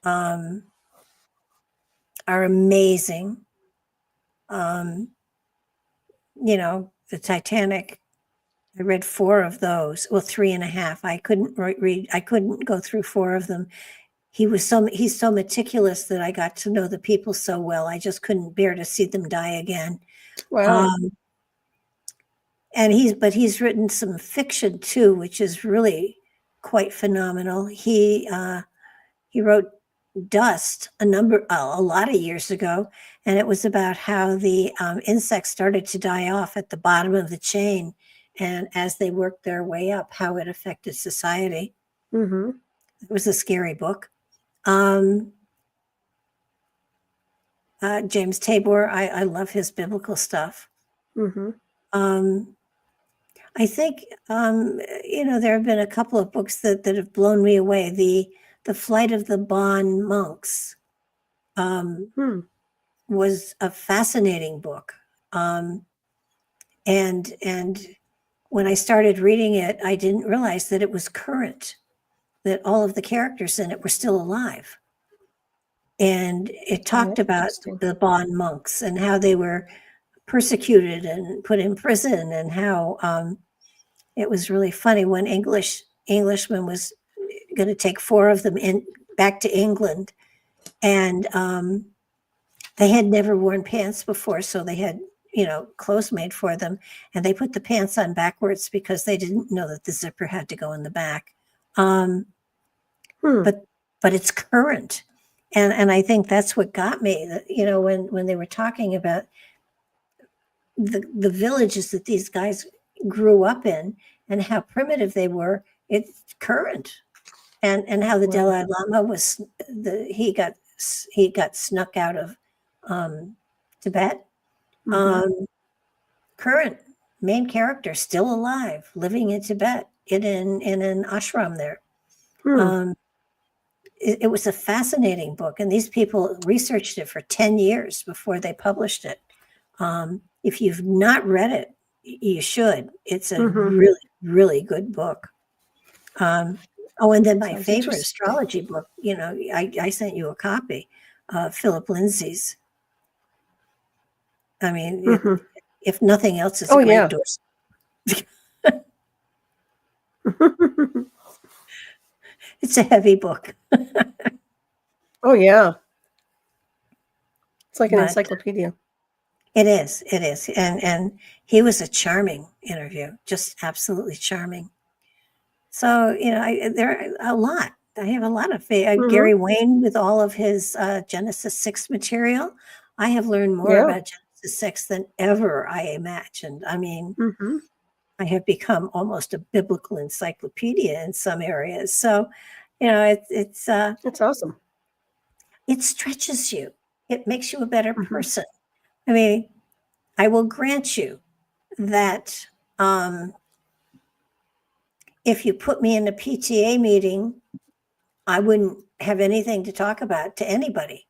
um, are amazing. Um, the Titanic. I read 4 of those. Well, 3.5. I couldn't read. I couldn't go through 4 of them. He's so meticulous that I got to know the people so well. I just couldn't bear to see them die again. Wow. Um, and he's written some fiction too, which is really quite phenomenal. He wrote Dust a lot of years ago, and it was about how the insects started to die off at the bottom of the chain, and as they worked their way up, how it affected society. Mm-hmm. It was a scary book. Um, James Tabor, I love his biblical stuff. Mm-hmm. Um, I think there have been a couple of books that have blown me away. The Flight of the Bon Monks Hmm. was a fascinating book, and when I started reading it, I didn't realize that it was current, that all of the characters in it were still alive, and it Oh, talked that's about interesting. the Bon monks and how they were persecuted and put in prison, and how it was really funny when Englishman was going to take 4 of them back to England, and they had never worn pants before, so they had clothes made for them, and they put the pants on backwards because they didn't know that the zipper had to go in the back. Um, Hmm. but it's current, and I think that's what got me. That when they were talking about the villages that these guys grew up in and how primitive they were, it's current, and how the Wow. Dalai Lama he got snuck out of Tibet. Mm-hmm. Um, Current main character still alive, living in Tibet in an ashram there. Hmm. Um, it was a fascinating book, and these people researched it for 10 years before they published it. If you've not read it, you should. It's a Mhm. really, really good book. And then my Sounds favorite interesting. astrology book, I sent you a copy, Philip Lindsay's. I mean, Mhm. if nothing else, it's Oh, a great yeah. door. It's a heavy book, Oh, yeah. It's like an but encyclopedia. it is. It is. And he was a charming interview, just absolutely charming. So, there are a lot. I have a lot of Mhm. Gary Wayne with all of his Genesis 6 material. I have learned more Yeah. about Genesis 6 than ever I imagined. I mean, Mhm. I have become almost a biblical encyclopedia in some areas. So, That's awesome. it stretches you. It makes you a better Mhm. person. I mean, I will grant you that if you put me in a PTA meeting, I wouldn't have anything to talk about to anybody.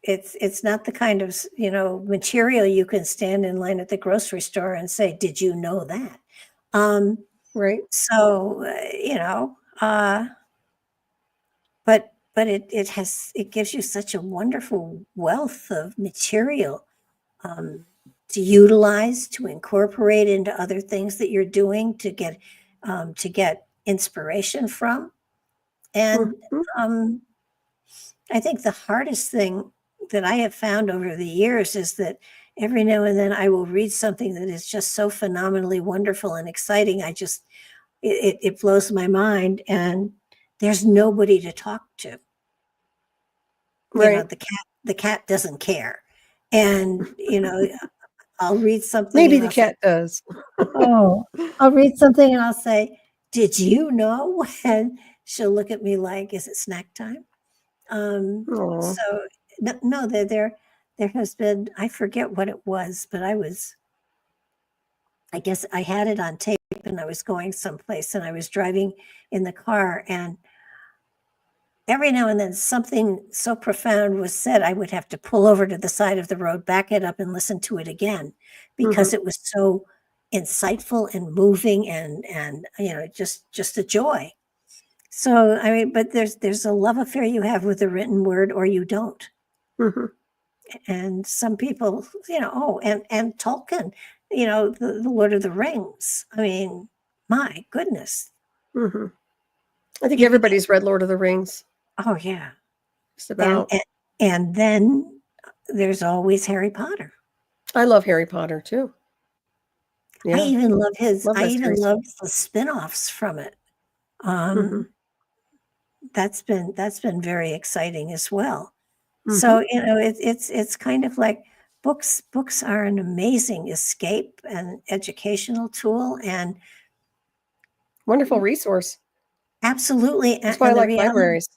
It's not the kind of material you can stand in line at the grocery store and say, "Did you know that?" Um, Right. so but it gives you such a wonderful wealth of material um, to utilize, to incorporate into other things that you're doing to get inspiration from. And Mhm. um, I think the hardest thing that I have found over the years is that every now and then I will read something that is just so phenomenally wonderful and exciting. It blows my mind, and there's nobody to talk to. Right. The cat doesn't care. And, I'll read something Maybe and the I'll say, cat does. "Oh," I'll read something and I'll say, "Did you know?" And she'll look at me like, "Is it snack time?" Aw. So no, there has been, I forget what it was, but I guess I had it on tape and I was going someplace and I was driving in the car, and every now and then something so profound was said, I would have to pull over to the side of the road, back it up and listen to it again because Mhm. it was so insightful and moving and just a joy. So, I mean, but there's a love affair you have with the written word or you don't. Mhm. And some people, and Tolkien, the Lord of the Rings. I mean, my goodness. Mhm. I think You could get everybody's read Lord of the Rings. Oh yeah. Just And about. and then there's always Harry Potter. I love Harry Potter too. Yeah. Love I that even series. love the spin-offs from it. Mhm. Um, that's been very exciting as well. Mhm. So, it's kind of like books are an amazing escape and educational tool, and Wonderful resource. absolutely, That's why I and the like reality, libraries.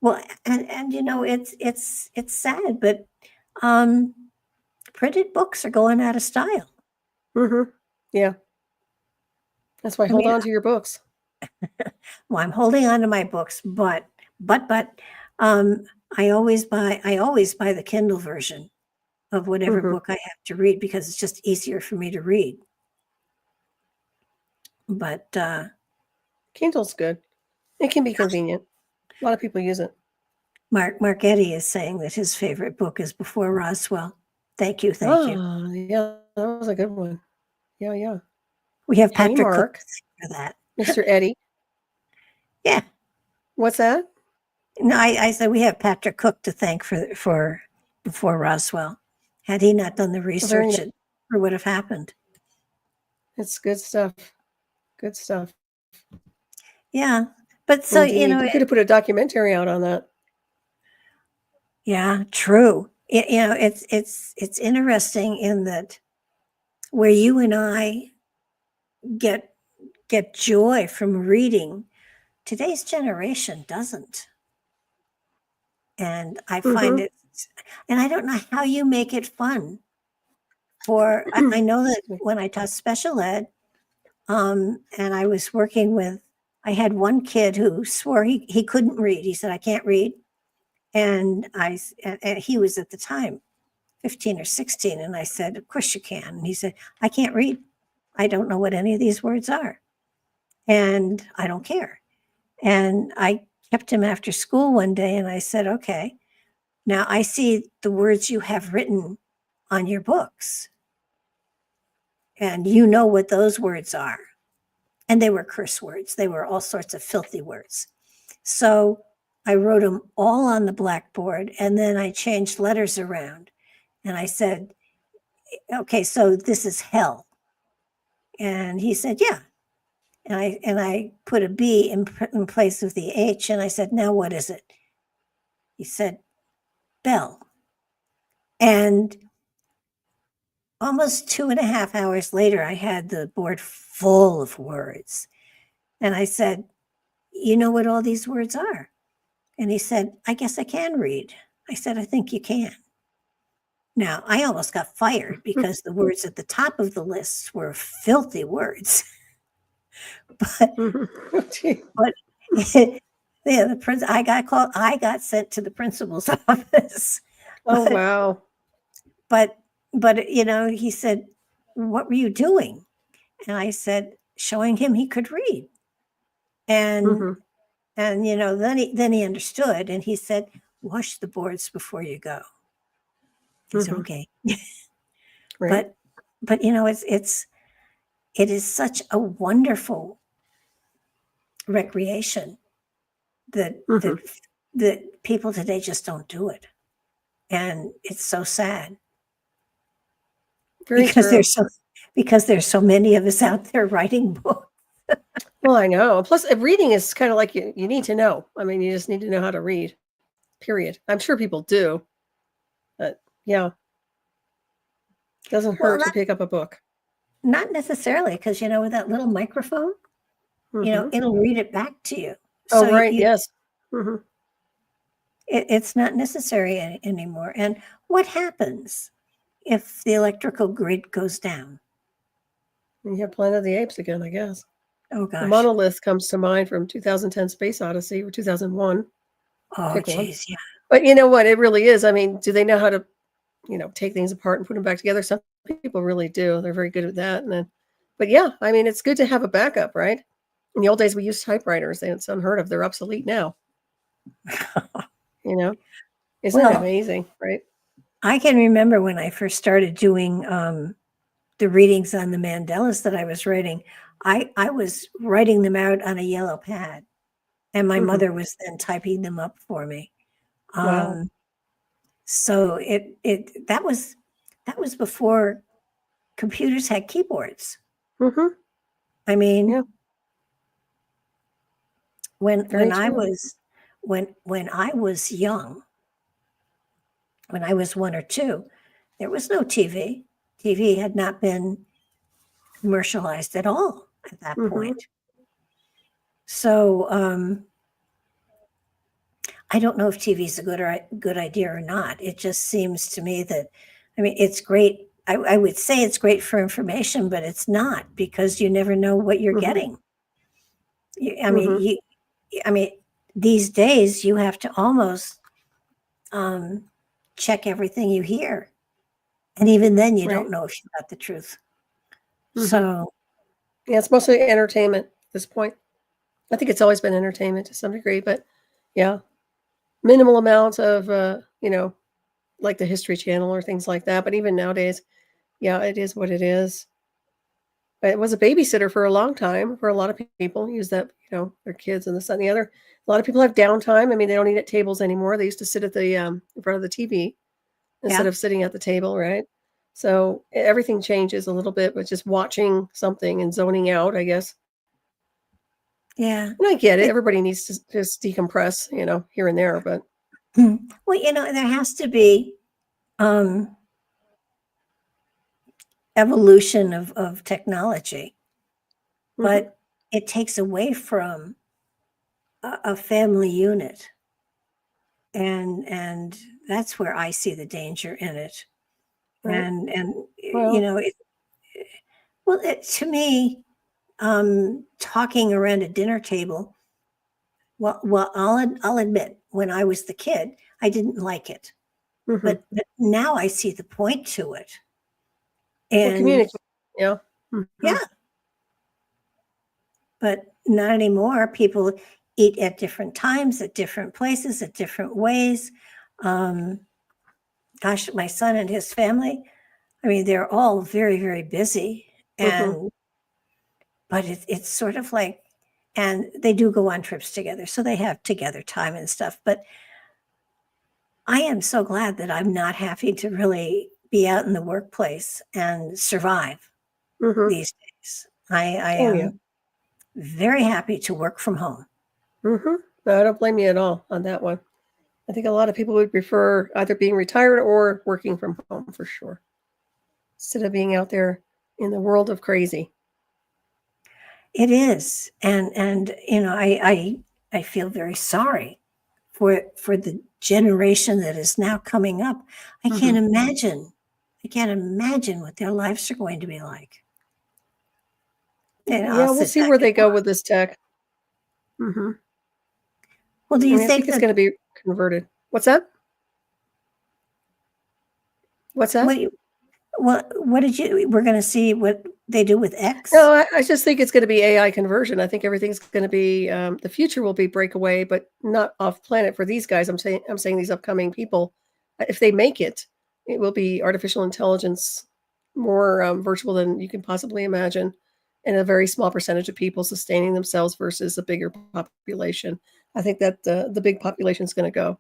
well, and it's sad, but um, printed books are going out of style. Mhm. Yeah. That's why I hold mean, on to your books. well, I'm holding on to my books, but um, I always buy the Kindle version of whatever Mhm. book I have to read because it's just easier for me to read. But Kindle's good. It can be convenient. A lot of people use it. Mark Eddy is saying that his favorite book is Before Roswell. Thank you, thank you. Ah, yeah, that was a good one. Yeah, yeah. We have Hey, Patrick Cook Mark, for that. Mr. Eddie. Yeah. What's that? No, I said we have Patrick Cook to thank for Before Roswell. Had he not done the Very research, nice. it never would have happened. It's good stuff. Good stuff. Yeah. But so, Indeed. You could have put a documentary out on that. yeah, true. It's interesting in that where you and I get joy from reading, today's generation doesn't. And I find Mhm. it, and I don't know how you make it fun. I know that Excuse me. when I taught special ed, and I had one kid who swore he couldn't read. He said, "I can't read," and and he was at the time 15 or 16. And I said, of course you can. And he said, I can't read. I don't know what any of these words are. And I don't care. And I kept him after school one day and I said, okay, now I see the words you have written on your books. And you know what those words are. And they were curse words. They were all sorts of filthy words. So I wrote them all on the blackboard and then I changed letters around. And I said, okay, so this is hell. And he said, yeah. And I put a B in place of the H. And I said, now what is it? He said, bell. And almost 2.5 hours later, I had the board full of words. And I said, you know what all these words are? And he said, I guess I can read. I said, I think you can. Now, I almost got fired because the words at the top of the list were filthy words. but yeah, I got sent to the principal's office. Oh, wow. But he said, what were you doing? And I said, showing him he could read. And and then he understood and he said, wash the boards before you go. I said, okay. Right. But it is such a wonderful recreation that that people today just don't do it. And it's so sad. Very true. Because there's so many of us out there writing books. Well, I know. Plus, reading is kind of like you need to know. I mean, you just need to know how to read, period. I'm sure people do. But yeah, it doesn't hurt to pick up a book. Not necessarily, because, with that little microphone, it'll read it back to you. Oh, right. Yes. It's not necessary anymore. And what happens if the electrical grid goes down? You have Planet of the Apes again, I guess. Oh, gosh. The monolith comes to mind from 2010 Space Odyssey or 2001. Oh, geez, yeah. But you know what? It really is. I mean, do they know how to, take things apart and put them back together? Some people really do. They're very good at that. But yeah, I mean, it's good to have a backup, right? In the old days, we used typewriters. It's unheard of. They're obsolete now. Isn't that amazing, right? I can remember when I first started doing the readings on the Mandelas that I was writing. I was writing them out on a yellow pad, and my mother was then typing them up for me. Wow. So that was before computers had keyboards. I mean, yeah. when I was young, when I was 1 or 2, there was no TV. TV had not been commercialized at all at that point. So I don't know if TV is a good idea or not. It just seems to me that, it's great. I would say it's great for information, but it's not, because you never know what you're getting. These days you have to almost check everything you hear. And even then you don't know if you got the truth. So yeah, it's mostly entertainment at this point. I think it's always been entertainment to some degree, but yeah, minimal amounts of, like the History Channel or things like that. But even nowadays, yeah, it is what it is. But it was a babysitter for a long time for a lot of people. Use that, their kids and this and the other. A lot of people have downtime. I mean, they don't eat at tables anymore. They used to sit at the in front of the TV instead of sitting at the table, right? So everything changes a little bit, but just watching something and zoning out, I guess. Yeah. And I get it. Everybody needs to just decompress, here and there, but. Well, there has to be evolution of technology, but it takes away from a family unit. And that's where I see the danger in it. Right. To me, talking around a dinner table, well, I'll admit, when I was the kid, I didn't like it. Mm-hmm. but now I see the point to it. Well, And communicate. Yeah. Mm-hmm. yeah, but not anymore. People eat at different times, at different places, at different ways. Gosh, my son and his family, I mean, they're all very, very busy. Mm-hmm. But it's sort of like, and they do go on trips together. So they have together time and stuff. But I am so glad that I'm not having to really be out in the workplace and survive Mm-hmm. these days. I Oh, yeah. am very happy to work from home. Mm-hmm. No, I don't blame you at all on that one. I think a lot of people would prefer either being retired or working from home for sure, instead of being out there in the world of crazy. It is, and you know, I feel very sorry for the generation that is now coming up. I can't Mm-hmm. imagine. I can't imagine what their lives are going to be like. And I'll Yeah, we'll sit see back where and they go with this tech. Mm-hmm. well, do I you mean, I think think it's that going to be converted. What's that? What's that? what what did you we're going to see what they do with X? No, I just think it's going to be AI conversion. I think everything's going to be the future will be breakaway, but not off planet for these guys. I'm saying these upcoming people, if they make it, it will be artificial intelligence more virtual than you can possibly imagine, and a very small percentage of people sustaining themselves versus a bigger population. I think that the big population is going to go.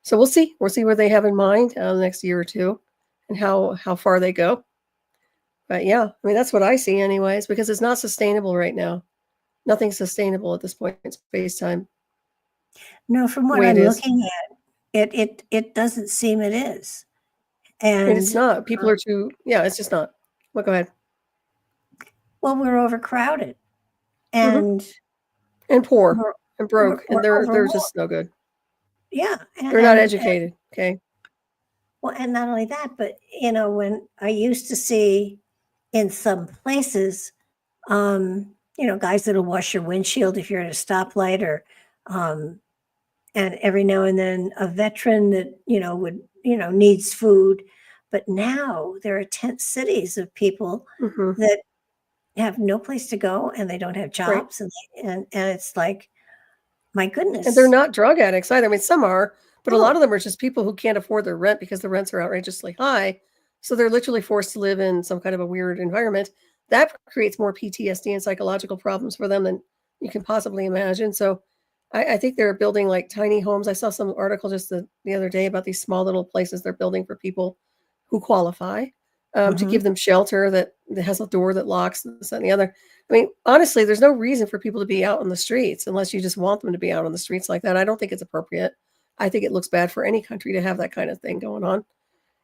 So we'll see. We'll see what they have in mind the next year or two, and how far they go. But yeah, I mean, that's what I see anyways, because it's not sustainable right now. Nothing's sustainable at this point in space time, No, from the what way it I'm is. looking at, it doesn't seem it is. And it's And not. People are too, yeah, it's just not. Well, go ahead. well, we're overcrowded, Hmm. and And poor we're and broke, we're and they're overworked. just no good. Yeah, They're not educated. Okay. well, and not only that, but you know, when I used to see in some places, you know, guys that'll wash your windshield if you're at a stoplight, or um, and every now and then a veteran that you know would needs food. But now there are tent cities of people Hmm. that have no place to go and they don't have Right. jobs, and it's like, my And they're goodness. not drug addicts either. I mean, some are, but a lot Oh, of them are just people who can't afford their rent because the rents are outrageously high. So they're literally forced to live in some kind of a weird environment. That creates more PTSD and psychological problems for them than you can possibly imagine. So I think they're building like tiny homes. I saw some article just the other day about these small little places they're building for people who qualify, to mhm. give them shelter that has a door that locks, this, that, and the other. I mean, honestly, there's no reason for people to be out on the streets unless you just want them to be out on the streets like that. I don't think it's appropriate. I think it looks bad for any country to have that kind of thing going on.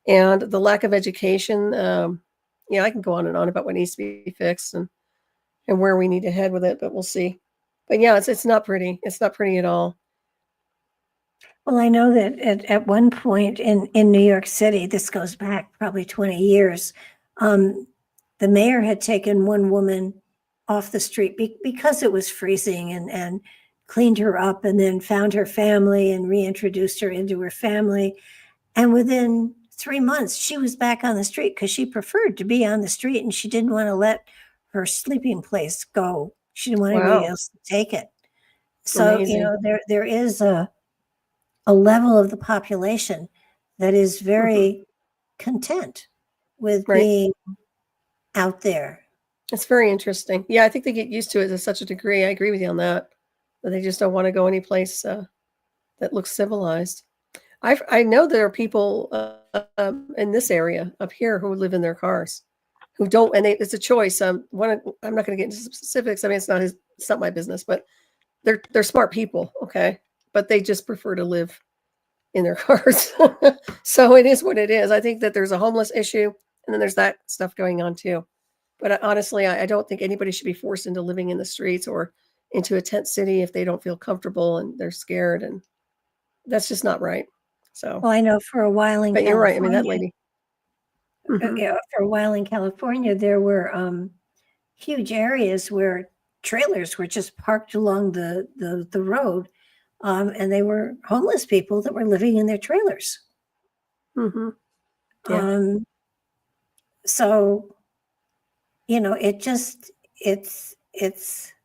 And the lack of education, yeah, I can go on about what needs to be fixed and where we need to head with it, but we'll see. But yeah, it's not pretty. It's not pretty at all. Well, I know that at one point in New York City, this goes back probably 20 years, um, the mayor had taken one woman off the street because it was freezing, and cleaned her up, and then found her family and reintroduced her into her family. And within 3 months, she was back on the street because she preferred to be on the street, and she didn't want to let her sleeping place go. She didn't want anybody Wow. else to take it. So, you Amazing. know, there is a level of the population that is Hmm. very content with Right. being out there. It's very interesting. Yeah, I think they get used to it to such a degree. I agree with you on that. That they just don't want to go any place that looks civilized. I know there are people in this area up here who live in their cars, who don't, and it's a choice. I'm not going to get into specifics. I mean, it's not my business, but they're smart people, okay, but they just prefer to live in their cars. So it is what it is. I think that there's a homeless issue, and then there's that stuff going on too. But honestly, I don't think anybody should be forced into living in the streets or into a tent city if they don't feel comfortable and they're scared, and that's just not right. So, Well, I know for a while in but you're right. I mean, that California, lady. Hmm. there were huge areas where trailers were just parked along the road, and they were homeless people that were living in their trailers. Mm-hmm. Yeah. So, it's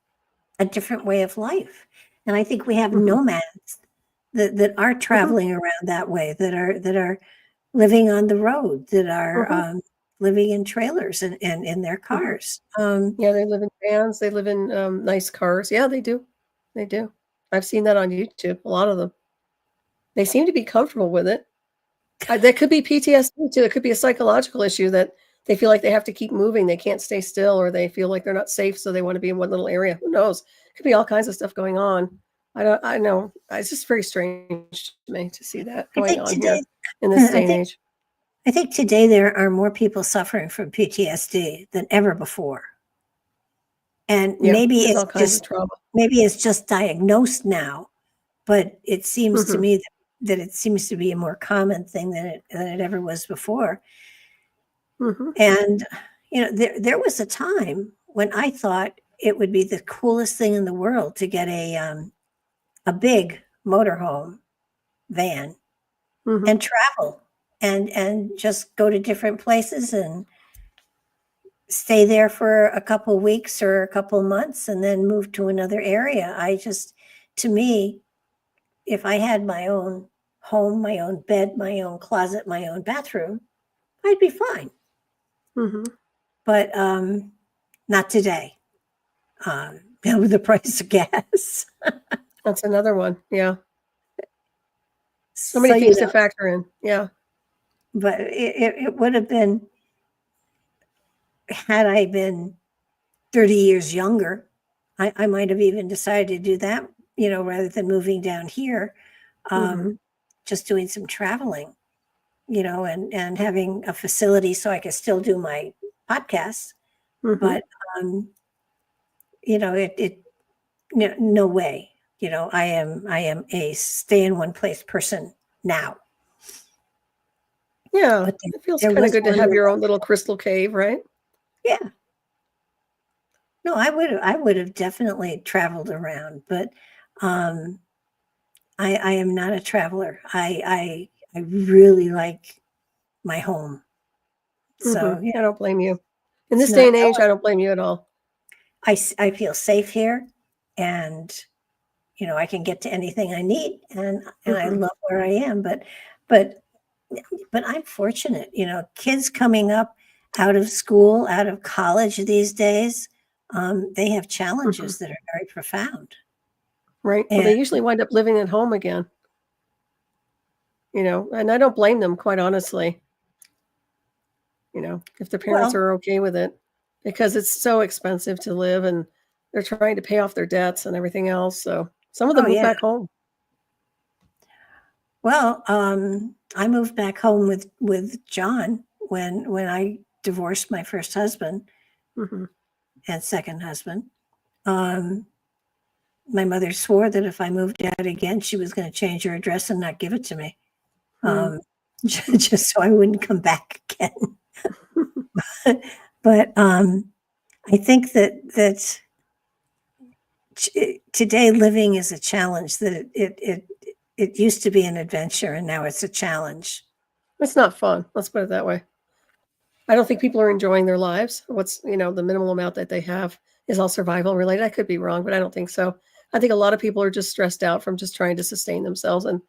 a different way of life. And I think we have Mm-hmm. nomads that are Mm-hmm. traveling around that way, that are living on the road, that are Mm-hmm. living in trailers and in their Mm-hmm. cars. Yeah, they live in vans. They live in nice cars. Yeah, they do. They do. I've seen that on YouTube. A lot of them. They seem to be comfortable with it. That could be PTSD too. It could be a psychological issue that they feel like they have to keep moving. They can't stay still, or they feel like they're not safe, so they want to be in one little area. Who knows? Could be all kinds of stuff going on. I know. It's just very strange to me to see that I going think on today, here in this I day and think age. I think today there are more people suffering from PTSD than ever before. And Yeah, there's all kinds of trauma. maybe it's just diagnosed now, but it seems to Hmm. me that it seems to be a more common thing than it ever was before. Hmm. And there was a time when I thought it would be the coolest thing in the world to get a big motorhome van Hmm. and travel and just go to different places and stay there for a couple weeks or a couple months and then move to another area. To me, if I had my own home, my own bed, my own closet, my own bathroom, I'd be fine. Hmm. But not today. With the price of gas. That's another one. Yeah, so So, many things to factor in. Yeah. but it would have been, had I been 30 years younger, I might have even decided to do that, rather than moving down here, Hmm. just doing some traveling, and having a facility so I could still do my podcasts. Hmm. But, it no way. I am a stay in one place person now. Yeah, But it feels there kind of was good to one have where, your own little crystal cave, right? yeah, no, I would have definitely traveled around, but um, I am not a traveler. I really like my home. Hmm. So yeah, I don't blame you. In it's this day not and age, going. I don't blame you at all. I feel safe here, and I can get to anything I need, and I Hmm. love where I am. But but I'm fortunate. Kids coming up out of school, out of college these days, they have Hmm. challenges that are very profound. Right. Well, And they usually wind up living at home again, and I don't blame them, quite honestly, if the parents well, are okay with it, because it's so expensive to live and they're trying to pay off their debts and everything else. So some of them oh move yeah. back home. Well, I moved back home with John when I divorced my first husband Hmm. and second husband. Um, my mother swore that if I moved out again, she was going to change her address and not give it to me, Hmm. um, just so I wouldn't come back again. But I think that today living is a challenge. That it used to be an adventure, and now it's a challenge. It's not fun. Let's put it that way. I don't think people are enjoying their lives. The minimal amount that they have is all survival related. I could be wrong, but I don't think so. I think a lot of people are just stressed out from just trying to sustain themselves. And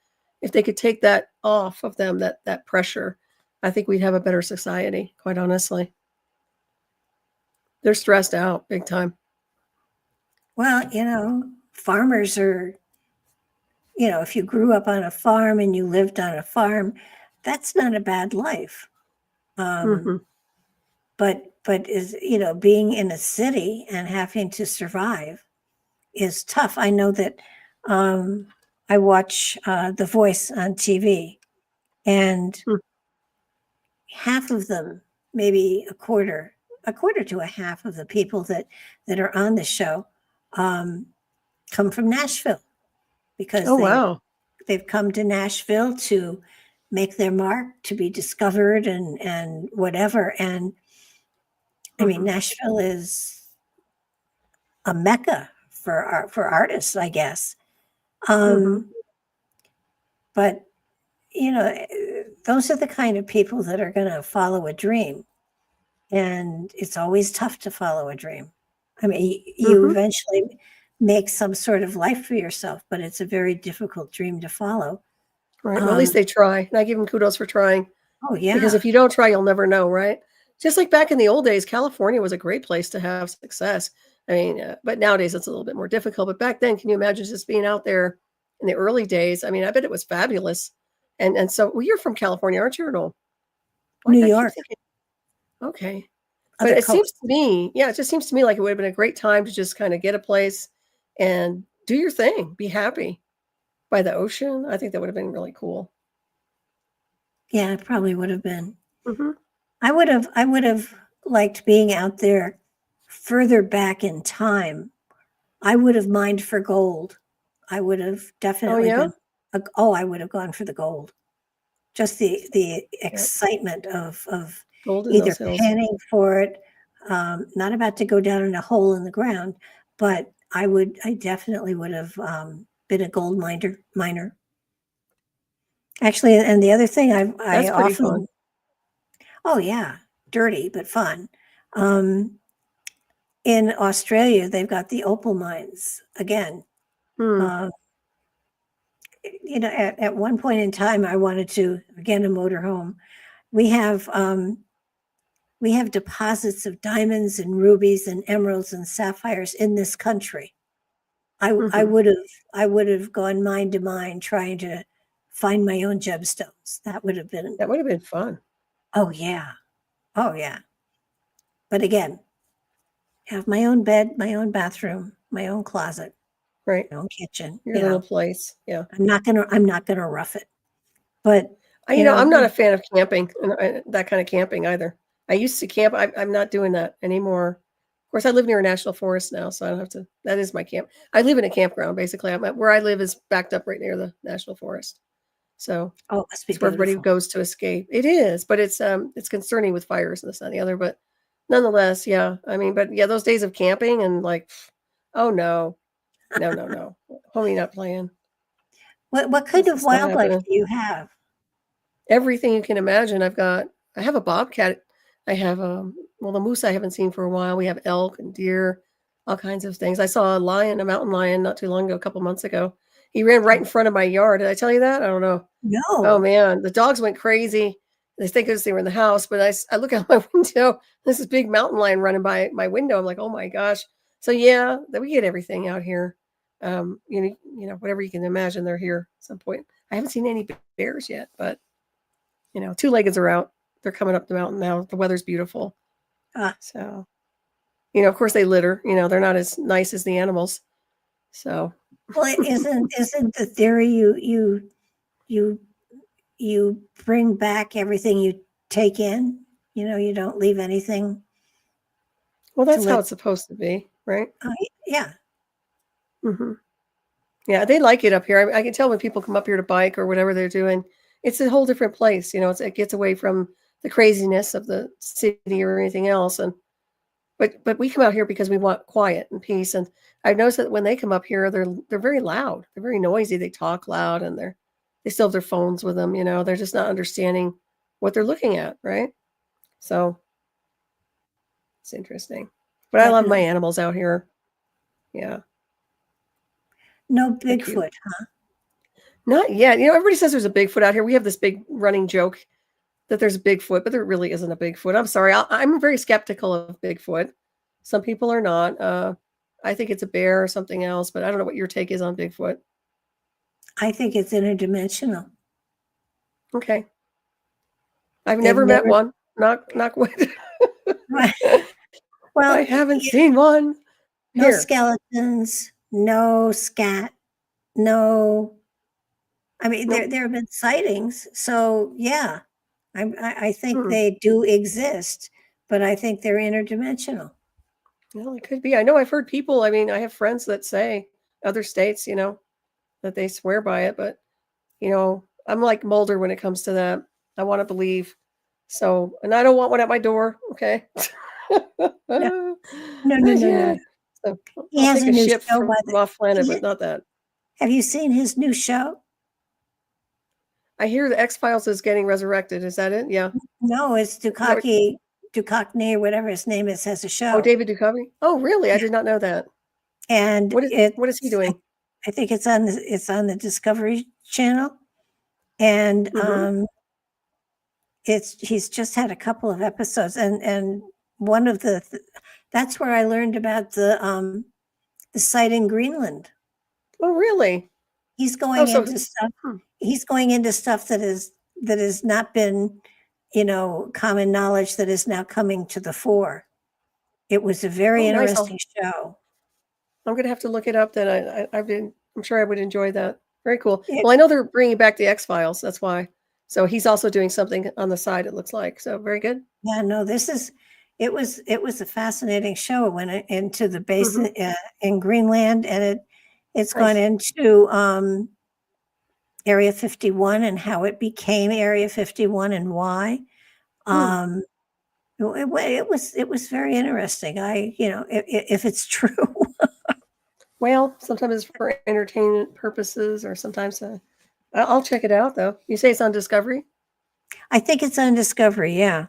if they could take that off of them, that pressure, I think we'd have a better society, quite honestly. They're stressed out big time. Well, farmers are, if you grew up on a farm and you lived on a farm, that's not a bad life. Hmm. But is, being in a city and having to survive is tough. I know that um, I watch The Voice on TV, and half of them, maybe a quarter to a half of the people that are on the show come from Nashville because Oh, wow. they've come to Nashville to make their mark, to be discovered and whatever. And I mean, Hmm. Nashville is a mecca for artists, I guess. Hmm. Um, but those are the kind of people that are going to follow a dream. And it's always tough to follow a dream. I mean, you eventually make some sort of life for yourself, but it's a very difficult dream to follow. Right. Well, at least they try. And I give them kudos for trying. Oh, yeah. Because if you don't try, you'll never know, right? Just like back in the old days, California was a great place to have success. I mean, but nowadays it's a little bit more difficult. But back then, can you imagine just being out there in the early days? I mean, I bet it was fabulous. And so, well, you're from California, aren't you? Or no? New York. Okay. Other But it coast. seems to me, yeah, it just seems to me like it would have been a great time to just kind of get a place and do your thing, be happy by the ocean. I think that would have been really cool. Yeah, it probably would have been. Mm-hmm. I would have liked being out there further back in time. I would have mined for gold. I would have definitely yeah? been. I would have gone for the gold. Just the excitement of Gold in either those hills. panning for it, not about to go down in a hole in the ground, but I definitely would have been a gold miner. Actually, and the other thing I That's pretty fun. oh yeah, dirty but fun. In Australia, they've got the opal mines again. Hmm. You know, at one point in time, I wanted to, again, a motorhome. We have deposits of diamonds and rubies and emeralds and sapphires in this country. I would have gone mine to mine trying to find my own gemstones. That would have been fun. Oh yeah. But again, have my own bed, my own bathroom, my own closet, right, my own kitchen, your little place. Yeah, I'm not gonna rough it. But I'm not a fan of camping and that kind of camping either. I used to camp. I'm not doing that anymore. Of course, I live near a national forest now, so I don't have to. That is my camp. I live in a campground basically. Where I live is backed up right near the national forest. So it must be it's where everybody goes to escape. It is, but it's concerning with fires and this and the other. But nonetheless, yeah. I mean, but yeah, those days of camping and like, oh no, homie, not playing. What kind of wildlife do you have? Everything you can imagine. I have a bobcat. I have the moose I haven't seen for a while. We have elk and deer, all kinds of things. I saw a mountain lion not too long ago, a couple months ago. He ran right in front of my yard. Did I tell you that? I don't know. No. Oh man, the dogs went crazy. They think they were in the house, but I look out my window. There's this big mountain lion running by my window. I'm like, oh my gosh. So yeah, we get everything out here. Whatever you can imagine, they're here at some point. I haven't seen any bears yet, but two-leggeds are out. They're coming up the mountain now. The weather's beautiful. So, of course they litter. They're not as nice as the animals. So, well, isn't the theory you bring back everything you take in? You don't leave anything. Well, that's how it's supposed to be, right? Yeah. Mm-hmm. Yeah, they like it up here. I can tell when people come up here to bike or whatever they're doing. It's a whole different place. It gets away from the craziness of the city or anything else. But we come out here because we want quiet and peace. And I've noticed that when they come up here, they're very loud. They're very noisy. They talk loud and they still have their phones with them. They're just not understanding what they're looking at, right? So it's interesting. But I love my animals out here. Yeah. No Bigfoot, huh? Not yet. Everybody says there's a Bigfoot out here. We have this big running joke that there's a Bigfoot, but there really isn't a Bigfoot. I'm sorry. I'm very skeptical of Bigfoot. Some people are not. I think it's a bear or something else, but I don't know what your take is on Bigfoot. I think it's interdimensional. Okay. I've never met one. Knock wood. Right. Well, I haven't seen one. No skeletons, no scat, no. I mean, there have been sightings, so yeah, I think they do exist, but I think they're interdimensional. Well, it could be. I know I've heard people. I mean, I have friends that say other states, that they swear by it, but I'm like Mulder when it comes to that. I want to believe. So, and I don't want one at my door. Okay. No. So he has a new show off planet, but not that. Have you seen his new show? I hear the X-Files is getting resurrected. Is that it? Yeah. No, it's Ducockney, or whatever his name is, has a show. Oh, David Duchovny. Oh, really? I did not know that. And What is he doing? I think it's on the Discovery Channel, and he's just had a couple of episodes, and one of that's where I learned about the site in Greenland. Oh, really? He's going into stuff. He's going into stuff that has not been, common knowledge, that is now coming to the fore. It was a very interesting show. I'm going to have to look it up. Then I'm sure I would enjoy that. Very cool. Well, I know they're bringing back the X-Files. That's why. So he's also doing something on the side, it looks like. So very good. Yeah, no, it was a fascinating show. It went into the base in Greenland, and it's gone into Area 51 and how it became Area 51 and why. It was very interesting. If it's true. Well, sometimes it's for entertainment purposes, or sometimes I'll check it out, though. You say it's on Discovery? I think it's on Discovery, yeah.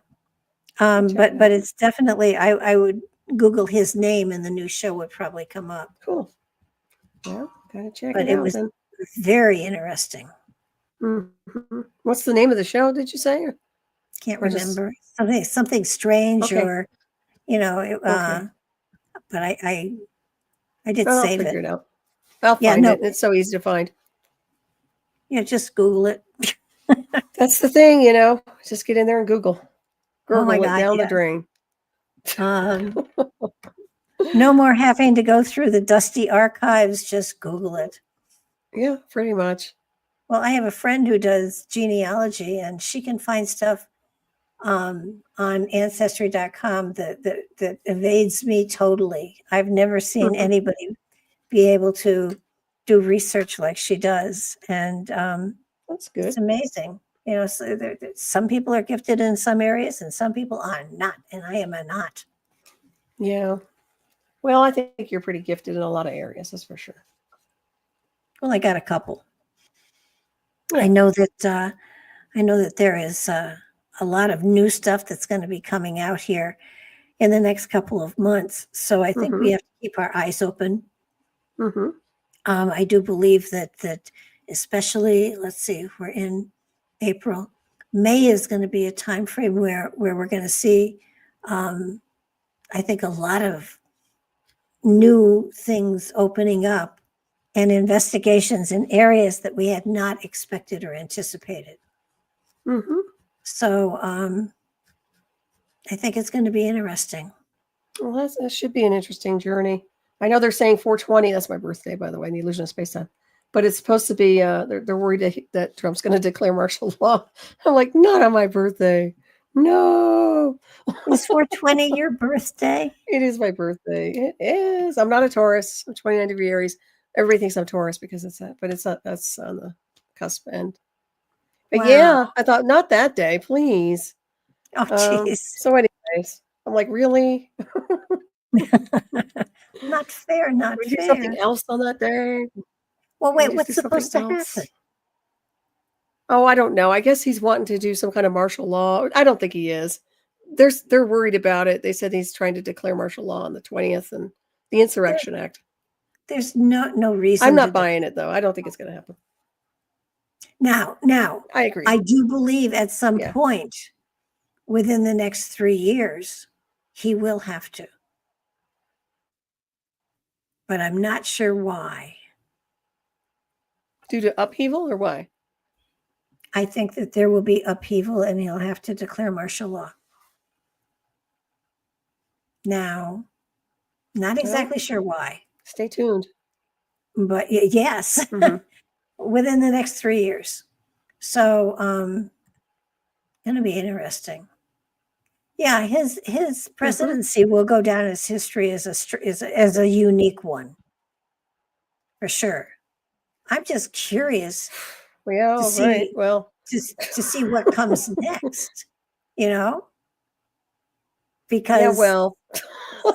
But it's definitely, I would Google his name and the new show would probably come up. Cool. Yeah, gotta check but it out. It was then. very interesting. Mm-hmm. What's the name of the show, did you say? Can't remember. Something strange, or, but I did save it. I'll figure it out. I'll find it. It's so easy to find. Yeah, just Google it. That's the thing, just get in there and Google. Gurgle it down the drain. No more having to go through the dusty archives. Just Google it. Yeah, pretty much. Well, I have a friend who does genealogy, and she can find stuff on Ancestry.com that evades me totally. I've never seen anybody be able to do research like she does, and that's good. It's amazing. So some people are gifted in some areas, and some people are not, and I am not. Yeah. Well, I think you're pretty gifted in a lot of areas, that's for sure. Well, I got a couple. Yeah. I know that there is a lot of new stuff that's going to be coming out here in the next couple of months. So I think we have to keep our eyes open. I do believe that especially, let's see, we're in April. May is going to be a time frame where we're going to see, I think, a lot of new things opening up and investigations in areas that we had not expected or anticipated. So I think it's going to be interesting. Well, that should be an interesting journey. I know they're saying 420. That's my birthday, by the way, in the Illusion of Space-Time. But it's supposed to be, they're worried that Trump's going to declare martial law. I'm like, not on my birthday. No. Is 420 your birthday? It is my birthday. It is. I'm not a Taurus. I'm 29-degree Aries. Everybody thinks I'm Taurus because it's that, but it's not. That's on the cusp end. But yeah, I thought, not that day, please. Oh, jeez. So anyways, I'm like, really? Not fair, not we fair. Do something else on that day? Well, wait, what's supposed to happen? Oh, I don't know. I guess he's wanting to do some kind of martial law. I don't think he is. They're worried about it. They said he's trying to declare martial law on the 20th and the Insurrection Act. There's no reason. I'm not buying it, though. I don't think it's going to happen. Now, I agree. I do believe at some point within the next 3 years, he will have to. But I'm not sure why. Due to upheaval or why? I think that there will be upheaval and he'll have to declare martial law. Now, not exactly sure why. Stay tuned. But yes, within the next 3 years. So, going to be interesting. Yeah, his presidency will go down as history as a unique one, for sure. I'm just curious to see what comes next, because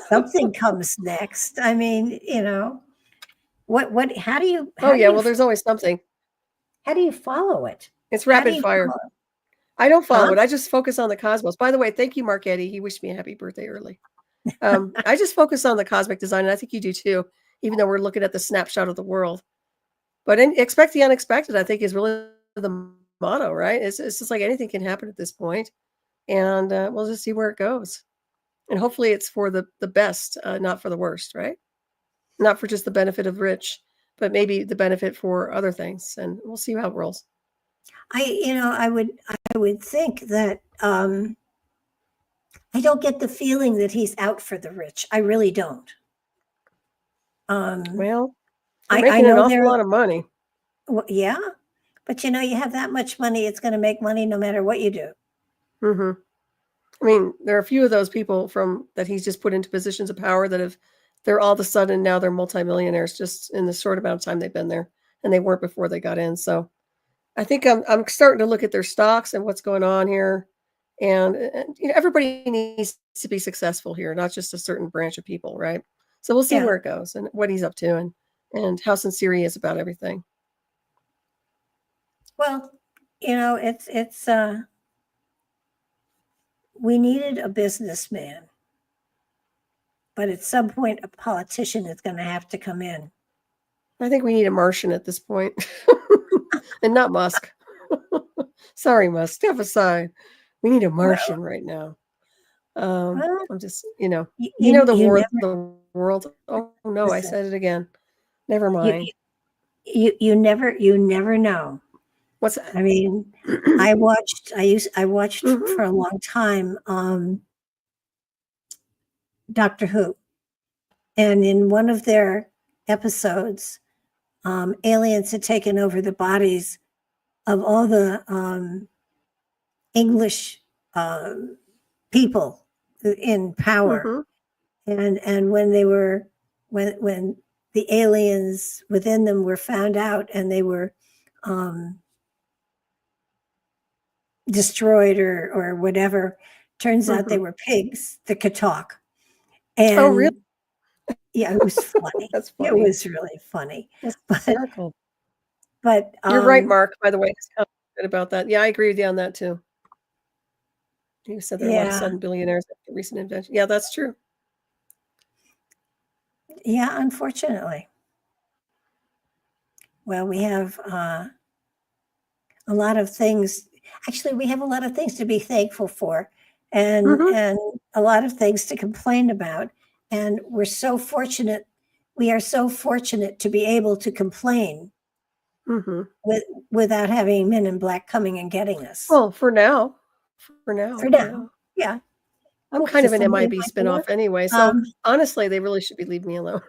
something comes next. I mean, how do you? Well, there's always something. How do you follow it? It's How do rapid you fire. follow it? I don't follow Huh? it. I just focus on the cosmos. By the way, thank you, Mark Eddy. He wished me a happy birthday early. I just focus on the cosmic design, and I think you do too, even though we're looking at the snapshot of the world. But expect the unexpected, I think, is really the motto, right? It's just like anything can happen at this point, and we'll just see where it goes. And hopefully it's for the best, not for the worst, right? Not for just the benefit of rich, but maybe the benefit for other things. And we'll see how it rolls. I would think that I don't get the feeling that he's out for the rich. I really don't. Well, I making an know awful lot of money. well, yeah, but you have that much money, it's going to make money no matter what you do. Mm-hmm. I mean, there are a few of those people that he's just put into positions of power that they're all of a sudden now they're multimillionaires just in the short amount of time they've been there, and they weren't before they got in. So I think I'm starting to look at their stocks and what's going on here, and everybody needs to be successful here, not just a certain branch of people, right? So we'll see Yeah. where it goes and what he's up to and how sincere he is about everything. Well, it's we needed a businessman, but at some point a politician is going to have to come in. I think we need a Martian at this point, and not Musk. Sorry, Musk, step aside. We need a Martian right now. Well, I'm just, the world. Oh no, I said it again. Never mind. You never know. What's that? I mean, I watched Mhm. for a long time Doctor Who, and in one of their episodes, aliens had taken over the bodies of all the English people in power, and when they were when the aliens within them were found out and they were destroyed or whatever, turns out they were pigs that could talk. And Oh, really? Yeah, it was funny. That's funny. It was really funny. That's hysterical. But You're right, Mark, by the way. Good about that. Yeah, I agree with you on that too. You said there are a lot of sudden billionaires after recent invention. Yeah, that's true. Yeah, unfortunately. Well, we have a lot of things. Actually, we have a lot of things to be thankful for, and a lot of things to complain about. And we're so fortunate. We are so fortunate to be able to complain without having Men in Black coming and getting us. Well, for now. Yeah. I'm kind of an MIB spinoff anyway, so honestly, they really should be leaving me alone.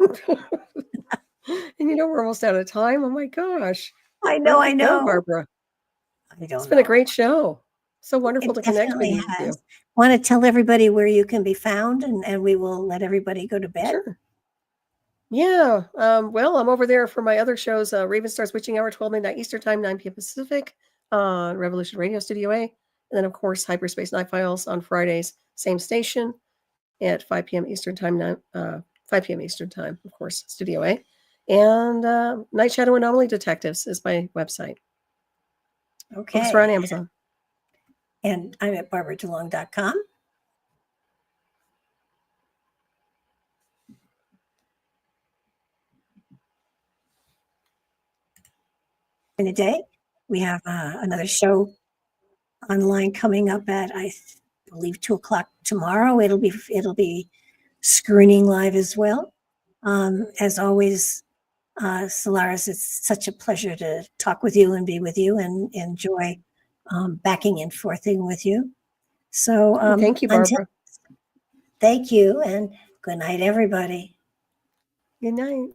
And we're almost out of time. Oh my gosh. I know. Barbara. It's been a great show. So wonderful to connect with you. Want to tell everybody where you can be found, and we will let everybody go to bed? Sure. Yeah. Well, I'm over there for my other shows, Raven Star's Witching Hour, 12 midnight Eastern Time, 9 p.m. Pacific, on Revolution Radio Studio A. And then, of course, Hyperspace Night Files on Fridays, same station, at 5 p.m. Eastern Time, 5 p.m. Eastern Time, of course, Studio A. And Night Shadow Anomaly Detectives is my website. Okay. Books are on Amazon. And I'm at barbaradelong.com. In a day, we have another show online coming up at, I believe, 2:00 tomorrow. It'll be screening live as well. As always, Solaris, it's such a pleasure to talk with you and be with you and enjoy backing and forthing with you. So thank you, Barbara. Thank you, and good night, everybody. Good night.